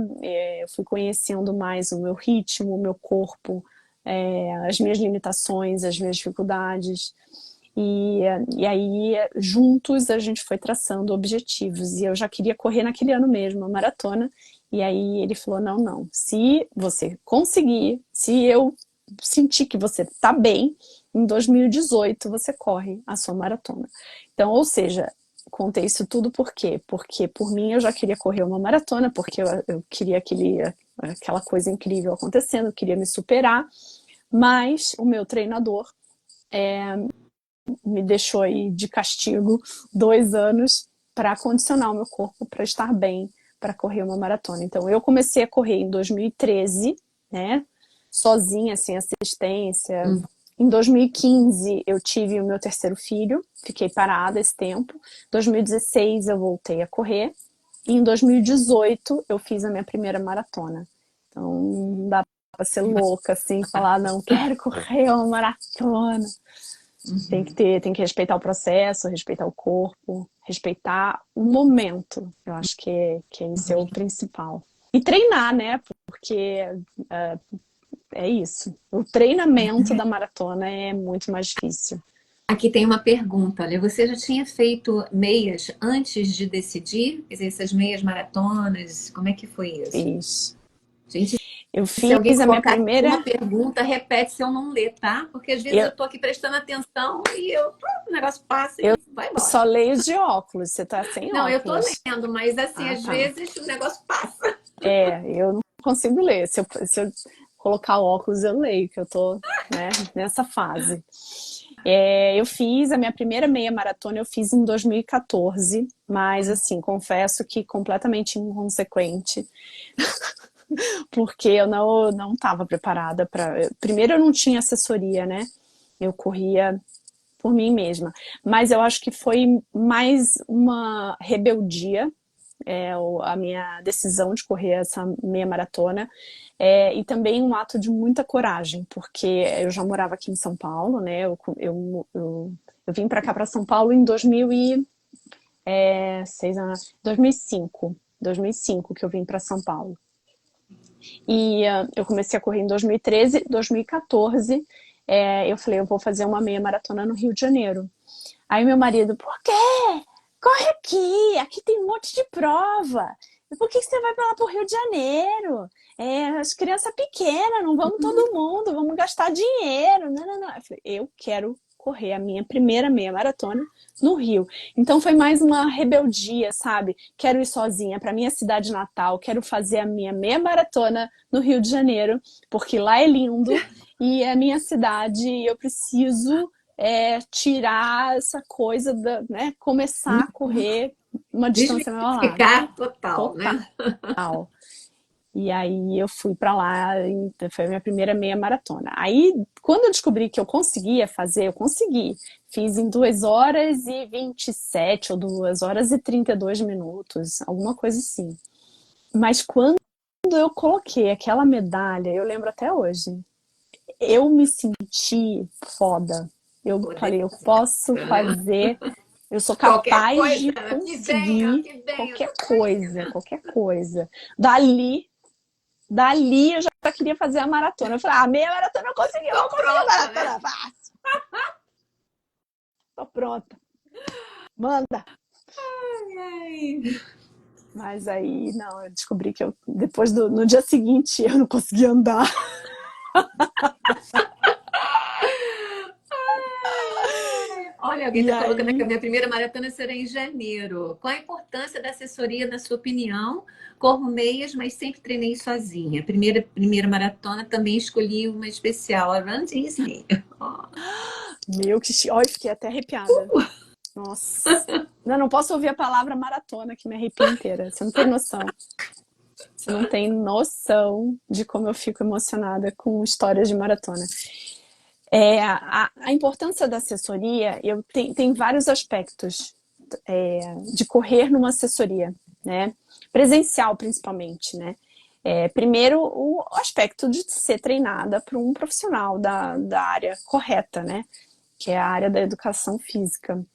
Eu fui conhecendo mais o meu ritmo, o meu corpo, as minhas limitações, as minhas dificuldades. E aí, juntos, a gente foi traçando objetivos. E eu já queria correr naquele ano mesmo, a maratona. E aí ele falou, não. Se você conseguir, se eu sentir que você tá bem, em 2018 você corre a sua maratona. Então, ou seja, contei isso tudo por quê? Porque por mim eu já queria correr uma maratona, porque eu queria aquela coisa incrível acontecendo, eu queria me superar, mas o meu treinador me deixou aí de castigo 2 anos para condicionar o meu corpo para estar bem, para correr uma maratona. Então eu comecei a correr em 2013, né? Sozinha, sem assistência. Em 2015 eu tive o meu terceiro filho, fiquei parada esse tempo. Em 2016 eu voltei a correr. E em 2018 eu fiz a minha primeira maratona. Então não dá para ser louca assim, falar não, quero correr uma maratona. Uhum. Tem que respeitar o processo, respeitar o corpo, respeitar o momento. Eu acho que esse é o principal. E treinar, né? Porque é isso. O treinamento da maratona é muito mais difícil. Aqui tem uma pergunta, olha, você já tinha feito meias antes de decidir? Quer dizer, essas meias maratonas, como é que foi isso? Fiz. Gente, Eu se alguém fiz a minha colocar aqui primeira. uma pergunta, repete se eu não ler, tá? Porque às vezes Eu, eu tô aqui prestando atenção e o negócio passa eu e vai só embora. leio de óculos. Você tá sem Não, eu tô óculos. lendo, mas assim, Ah, às tá. vezes o negócio passa. Eu não consigo ler. Se eu colocar óculos, eu leio, que eu tô, né, nessa fase. Eu fiz a minha primeira meia maratona, eu fiz em 2014, mas assim, confesso que completamente inconsequente, porque eu não estava preparada para. Primeiro, eu não tinha assessoria, né? Eu corria por mim mesma, mas eu acho que foi mais uma rebeldia a minha decisão de correr essa meia maratona e também um ato de muita coragem, porque eu já morava aqui em São Paulo, né? Eu vim para cá para São Paulo em 2005, 2005 que eu vim para São Paulo. E eu comecei a correr em 2013, 2014. Eu falei, eu vou fazer uma meia maratona no Rio de Janeiro. Aí meu marido, por quê? Corre aqui, aqui tem um monte de prova. E por que você vai para lá pro Rio de Janeiro? As crianças pequenas, não vamos todo mundo, vamos gastar dinheiro. Não, não, não. Eu falei, eu quero correr a minha primeira meia maratona no Rio. Então foi mais uma rebeldia, sabe? Quero ir sozinha para minha cidade natal, quero fazer a minha meia maratona no Rio de Janeiro, porque lá é lindo e é a minha cidade e eu preciso tirar essa coisa da, né, começar a correr uma distância maior lá. Desmistificar total, né? Total. E aí eu fui para lá, e foi a minha primeira meia maratona. Aí, quando eu descobri que eu conseguia fazer, eu consegui. Fiz em 2 horas e 27 ou 2 horas e 32 minutos, alguma coisa assim. Mas quando eu coloquei aquela medalha, eu lembro até hoje, eu me senti foda. Eu falei, eu posso Né? fazer, eu sou Qualquer capaz coisa, de conseguir que venha, qualquer tô coisa, qualquer coisa. Dali eu já queria fazer a maratona. Eu falei, meia maratona eu consegui, eu vou tô conseguir a pronta, né? maratona fácil. Tô pronta. Manda. Ai. Mas aí, não, eu descobri que no dia seguinte, eu não conseguia andar. Olha, alguém E está colocando aqui, a aí, minha primeira maratona será em janeiro. Qual a importância da assessoria, na sua opinião? Corro meias, mas sempre treinei sozinha. Primeira maratona também escolhi uma especial, a Run Disney. olha, fiquei até arrepiada. Nossa. Não posso ouvir a palavra maratona que me arrepia inteira. Você não tem noção. Você não tem noção de como eu fico emocionada com histórias de maratona. A importância da assessoria, tem vários aspectos de correr numa assessoria, né? Presencial, principalmente, né? Primeiro, o aspecto de ser treinada por um profissional da área correta, né? Que é a área da educação física.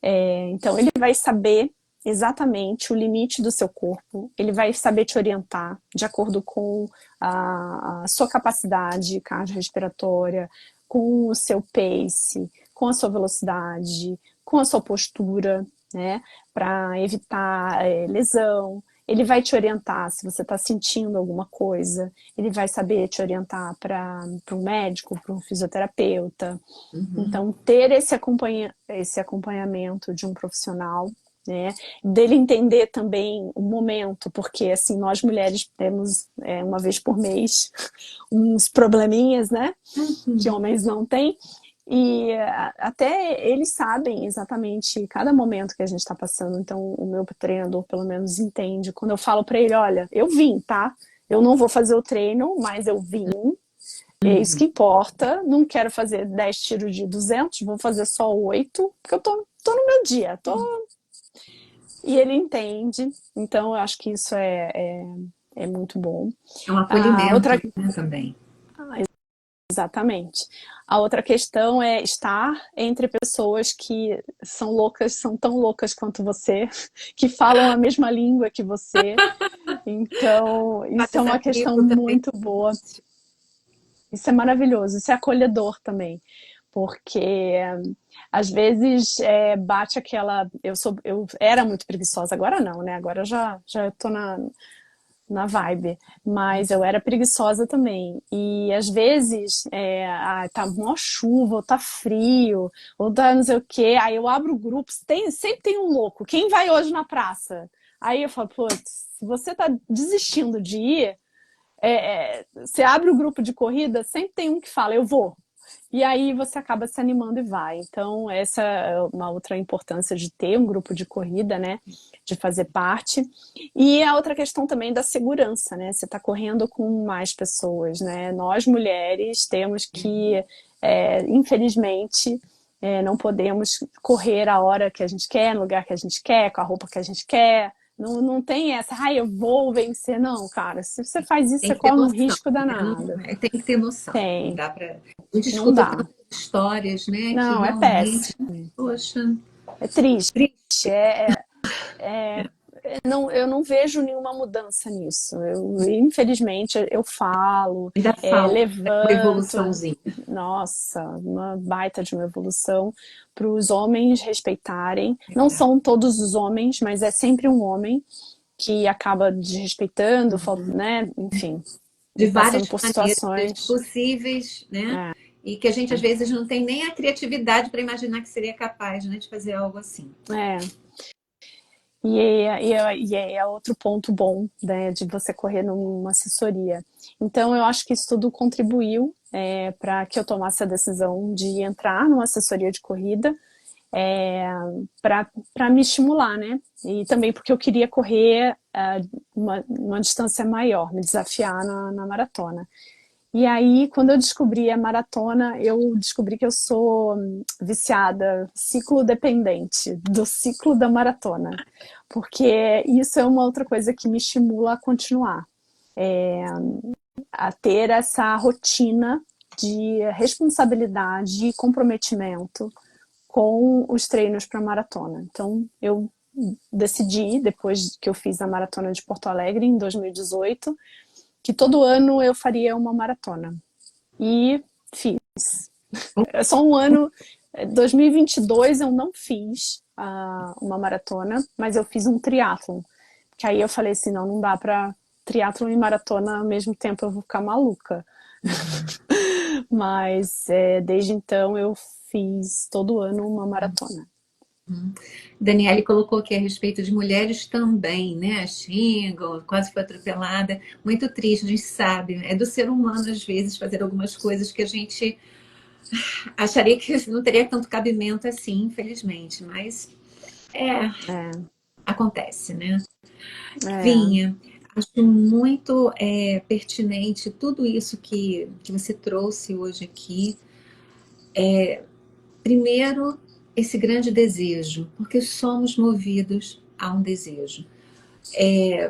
Então, ele vai saber exatamente o limite do seu corpo, ele vai saber te orientar de acordo com a sua capacidade cardiorrespiratória, com o seu pace, com a sua velocidade, com a sua postura, né, para evitar lesão. Ele vai te orientar se você está sentindo alguma coisa, ele vai saber te orientar para um médico, para um fisioterapeuta. Uhum. Então, ter esse acompanhamento de um profissional, né, dele entender também o momento, porque assim, nós mulheres temos uma vez por mês uns probleminhas, né, que Uhum. homens não têm, e até eles sabem exatamente cada momento que a gente está passando. Então, o meu treinador, pelo menos, entende. Quando eu falo para ele, olha, eu vim, tá? Eu não vou fazer o treino, mas eu vim. É isso que importa. Não quero fazer 10 tiros de 200, vou fazer só 8, porque eu tô no meu dia. E ele entende. Então, eu acho que isso é muito bom. É um A acolhimento, outra né, também. Exatamente. A outra questão é estar entre pessoas que são loucas, são tão loucas quanto você, que falam a mesma língua que você. Então, O isso é uma questão desafio também. muito boa. Isso é maravilhoso, isso é acolhedor também, porque às vezes bate aquela. Eu era muito preguiçosa, agora não, né? Agora eu já tô na vibe, mas eu era preguiçosa também. E às vezes, tá uma chuva, ou tá frio, ou tá não sei o quê. Aí eu abro grupos, sempre tem um louco. Quem vai hoje na praça? Aí eu falo, putz, se você tá desistindo de ir, você abre o grupo de corrida, sempre tem um que fala, eu vou. E aí você acaba se animando e vai. Então, essa é uma outra importância de ter um grupo de corrida, né? De fazer parte. E a outra questão também da segurança, né? Você está correndo com mais pessoas, né? Nós, mulheres, temos que, infelizmente, não podemos correr a hora que a gente quer, no lugar que a gente quer, com a roupa que a gente quer. Não tem essa, eu vou vencer. Não, cara, se você faz isso, Tem você que ter corre um noção, risco né? danado. Tem que ter noção. Não Tem, dá para. A gente não escuta dá. tantas histórias, né? Que Não, é realmente, péssimo. poxa, É triste. triste. Eu não vejo nenhuma mudança nisso. Infelizmente, eu falo, Ainda falta uma levanto. evoluçãozinha. Nossa, uma baita de uma evolução para os homens respeitarem. Não Verdade. são todos os homens, mas é sempre um homem que acaba desrespeitando, né? Enfim, De passando várias por maneiras situações. possíveis, né? E que a gente às vezes não tem nem a criatividade para imaginar que seria capaz, né, de fazer algo assim. É, e é outro ponto bom, né, de você correr numa assessoria. Então, eu acho que isso tudo contribuiu para que eu tomasse a decisão de entrar numa assessoria de corrida para me estimular, né? E também porque eu queria correr uma distância maior, me desafiar na maratona. E aí, quando eu descobri a maratona, eu descobri que eu sou viciada, ciclo dependente do ciclo da maratona, porque isso é uma outra coisa que me estimula a continuar, a ter essa rotina de responsabilidade e comprometimento com os treinos para maratona. Então, eu decidi, depois que eu fiz a maratona de Porto Alegre em 2018, que todo ano eu faria uma maratona. E fiz. É só um ano, 2022 eu não fiz uma maratona, mas eu fiz um triatlon. Que aí eu falei assim, não dá pra triatlon e maratona ao mesmo tempo, eu vou ficar maluca. Mas desde então eu fiz todo ano uma maratona. Daniele colocou aqui a respeito de mulheres também, né? Xingam, quase foi atropelada. Muito triste, a gente sabe. É do ser humano, às vezes, fazer algumas coisas que a gente acharia que não teria tanto cabimento assim, infelizmente. Mas É, acontece, né? é, Vinha, acho muito pertinente tudo isso que você trouxe hoje aqui. Primeiro, esse grande desejo, porque somos movidos a um desejo.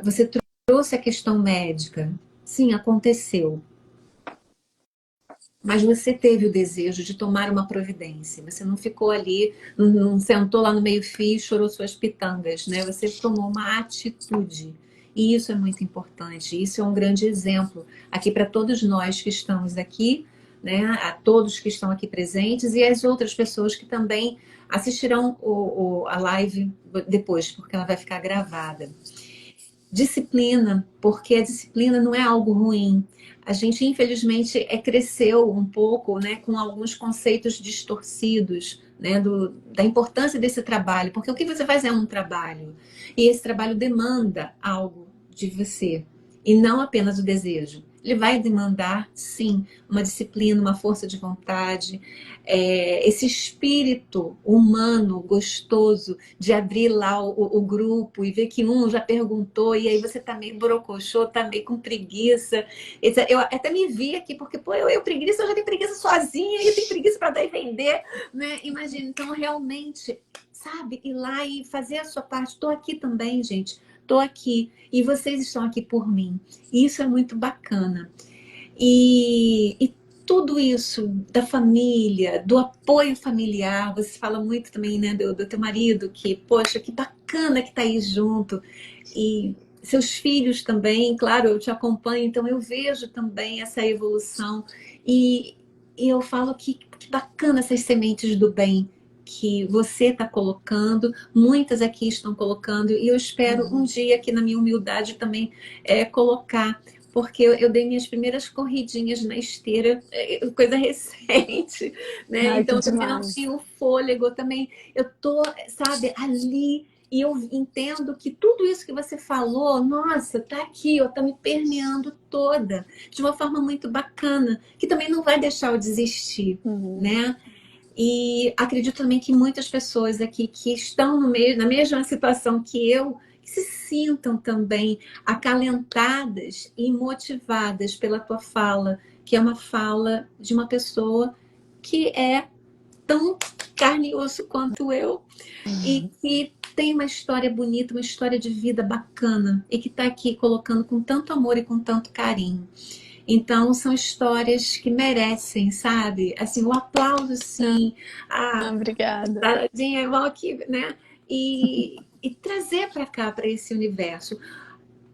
Você trouxe a questão médica, sim, aconteceu, mas você teve o desejo de tomar uma providência. Você não ficou ali, não sentou lá no meio-fio e chorou suas pitangas, né? Você tomou uma atitude. E isso é muito importante. Isso é um grande exemplo aqui para todos nós que estamos aqui, né? A todos que estão aqui presentes e as outras pessoas que também assistirão a live depois, porque ela vai ficar gravada. Disciplina, porque a disciplina não é algo ruim. A gente, infelizmente, cresceu um pouco, né, com alguns conceitos distorcidos, né, da importância desse trabalho, porque o que você faz é um trabalho, e esse trabalho demanda algo de você, e não apenas o desejo. Ele vai demandar, sim, uma disciplina, uma força de vontade, esse espírito humano gostoso de abrir lá o grupo e ver que um já perguntou, e aí você tá meio borocochô, tá meio com preguiça. Eu até me vi aqui, porque pô, eu preguiça, eu já tenho preguiça sozinha, e eu tenho preguiça para dar e vender, né? Imagina, então realmente, sabe, ir lá e fazer a sua parte. Estou aqui também, gente. Estou aqui e vocês estão aqui por mim. E isso é muito bacana. E tudo isso da família, do apoio familiar, você fala muito também, né, do teu marido, que, poxa, que bacana que tá aí junto, e seus filhos também, claro, eu te acompanho, então eu vejo também essa evolução, e, e eu falo que bacana essas sementes do bem que você está colocando, muitas aqui estão colocando, e eu espero um dia aqui na minha humildade também colocar, porque eu dei minhas primeiras corridinhas na esteira, coisa recente, né? Ai, que Então eu também não demais. tinha o fôlego, eu também eu tô, sabe, ali e eu entendo que tudo isso que você falou, nossa, tá aqui, ó, tá me permeando toda, de uma forma muito bacana, que também não vai deixar eu desistir, Uhum. né? E acredito também que muitas pessoas aqui que estão no mesmo, na mesma situação que eu, que se sintam também acalentadas e motivadas pela tua fala, que é uma fala de uma pessoa que é tão carne e osso quanto eu e que tem uma história bonita, uma história de vida bacana e que está aqui colocando com tanto amor e com tanto carinho. Então, são histórias que merecem, sabe? Assim, o aplauso, sim, Ah, a obrigada. paradinha igual aqui, né? E trazer para cá, para esse universo.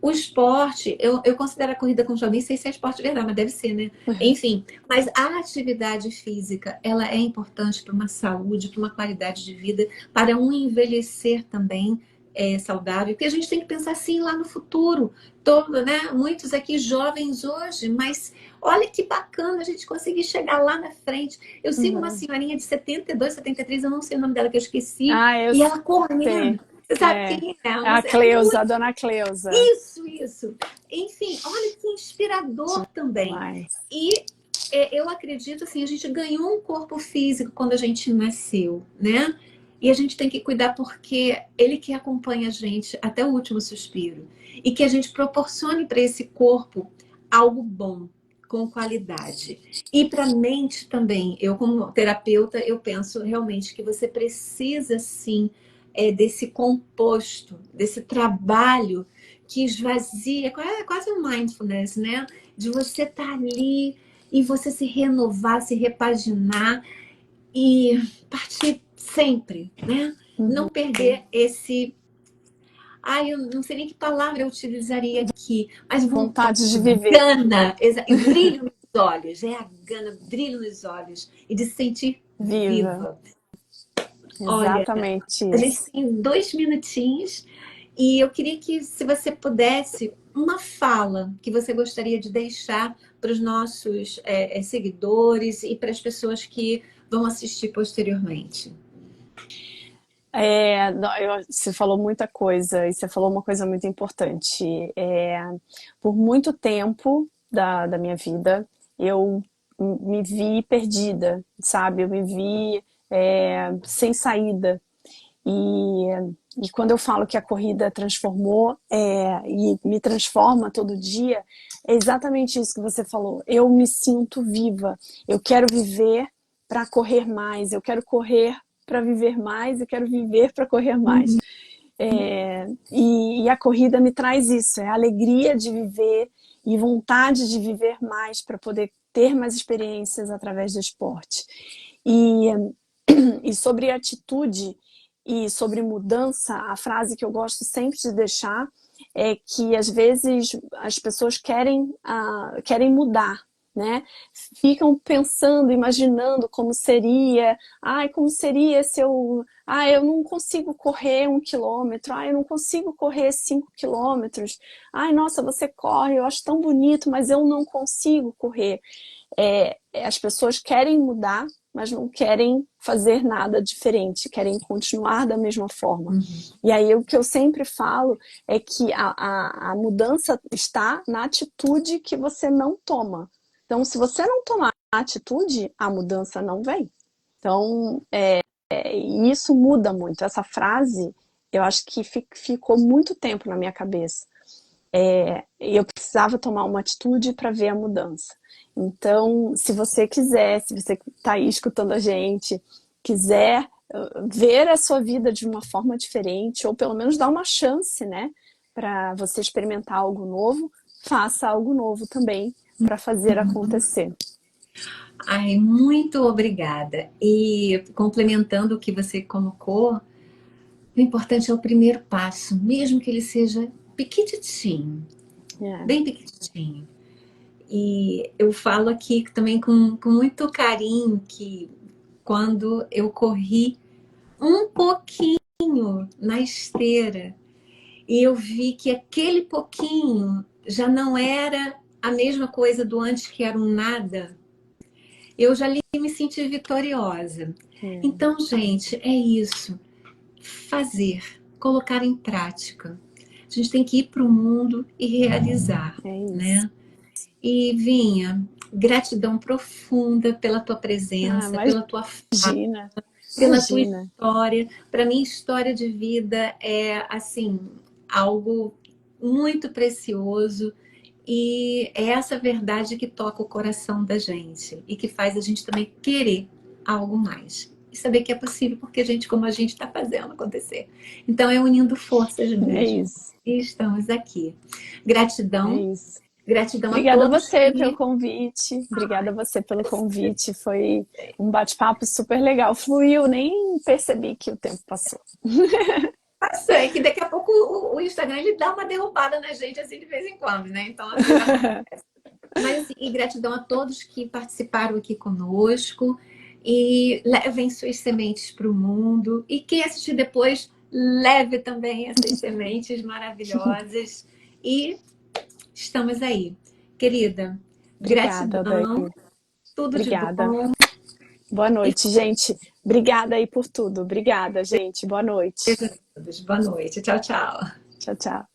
O esporte, eu considero a corrida com jovem, nem sei se é esporte de verdade, mas deve ser, né? Enfim, mas a atividade física, ela é importante para uma saúde, para uma qualidade de vida, para um envelhecer também saudável, porque a gente tem que pensar assim lá no futuro, todo, né? Muitos aqui jovens hoje, mas olha que bacana a gente conseguir chegar lá na frente. Eu sigo uma Uhum. senhorinha de 72, 73, eu não sei o nome dela que eu esqueci, Ah, eu e ela sei. correndo. Você sabe É, quem é? é Não a sei, é Cleusa, a muito. dona Cleusa. Isso. Enfim, olha que inspirador também. Demais. E eu acredito assim, a gente ganhou um corpo físico quando a gente nasceu, né? E a gente tem que cuidar porque ele que acompanha a gente até o último suspiro. E que a gente proporcione para esse corpo algo bom, com qualidade. E para a mente também. Eu, como terapeuta, eu penso realmente que você precisa sim desse composto, desse trabalho que esvazia, é quase um mindfulness, né? De você estar ali e você se renovar, se repaginar e partir sempre, né? Não Uhum. perder esse. Ai, eu não sei nem que palavra eu utilizaria aqui, mas vontade, Vontade de viver. gana, e brilho nos olhos, é a gana, brilho nos olhos e de se sentir Viva. viva. Olha, Exatamente a gente isso. tem 2 minutinhos e eu queria que, se você pudesse, uma fala que você gostaria de deixar para os nossos seguidores e para as pessoas que vão assistir posteriormente. Você falou muita coisa e você falou uma coisa muito importante. Por muito tempo da minha vida, eu me vi perdida, sabe? Eu me vi sem saída. E, e quando eu falo que a corrida transformou e me transforma todo dia, é exatamente isso que você falou. Eu me sinto viva. Eu quero viver para correr mais. Eu quero correr para viver mais. Eu quero viver para correr mais. E a corrida me traz isso, é a alegria de viver e vontade de viver mais para poder ter mais experiências através do esporte. E, e sobre atitude e sobre mudança, a frase que eu gosto sempre de deixar é que às vezes as pessoas querem mudar, né? Ficam pensando, imaginando como seria, como seria se eu não consigo correr 1 quilômetro, eu não consigo correr 5 quilômetros, nossa, você corre, eu acho tão bonito, mas eu não consigo correr. As pessoas querem mudar, mas não querem fazer nada diferente, querem continuar da mesma forma. E aí o que eu sempre falo é que a mudança está na atitude que você não toma. Então, se você não tomar atitude, a mudança não vem. Então, isso muda muito. Essa frase, eu acho que ficou muito tempo na minha cabeça. E eu precisava tomar uma atitude para ver a mudança. Então, se você quiser, se você está aí escutando a gente, quiser ver a sua vida de uma forma diferente, ou pelo menos dar uma chance, né, para você experimentar algo novo, faça algo novo também para fazer acontecer. Ai, muito obrigada. E complementando o que você colocou, o importante é o primeiro passo, mesmo que ele seja pequititinho, É, bem pequititinho. E eu falo aqui também com muito carinho que quando eu corri um pouquinho na esteira e eu vi que aquele pouquinho já não era a mesma coisa do antes que era um nada, eu já ali me senti vitoriosa. é, Então, gente, é isso. Fazer, colocar em prática. A gente tem que ir para o mundo e realizar, é isso. né? E Vinha, gratidão profunda pela tua Ah, presença, pela tua imagina, pela tua imagina. história. Para mim, história de vida é assim algo muito precioso e é essa verdade que toca o coração da gente e que faz a gente também querer algo mais. E saber que é possível porque gente como a gente está fazendo acontecer. Então é unindo forças É mesmo. isso, E estamos aqui. é Gratidão, isso. gratidão a Obrigada a todos você pelo que convite. Obrigada a você pelo convite. Foi um bate-papo super legal. Fluiu, nem percebi que o tempo passou. passam, é que daqui a pouco o Instagram ele dá uma derrubada na gente assim de vez em quando, né? Então às vezes acontece. Mas assim, e gratidão a todos que participaram aqui conosco e levem suas sementes para o mundo. E quem assistir depois, leve também essas sementes maravilhosas. E estamos aí. Querida, Obrigada, gratidão, Dani. tudo de Obrigada. bom. Boa E noite, gente. Obrigada aí por tudo. Obrigada, gente. Boa noite. beijo a todos. Boa noite. Tchau, tchau. Tchau, tchau.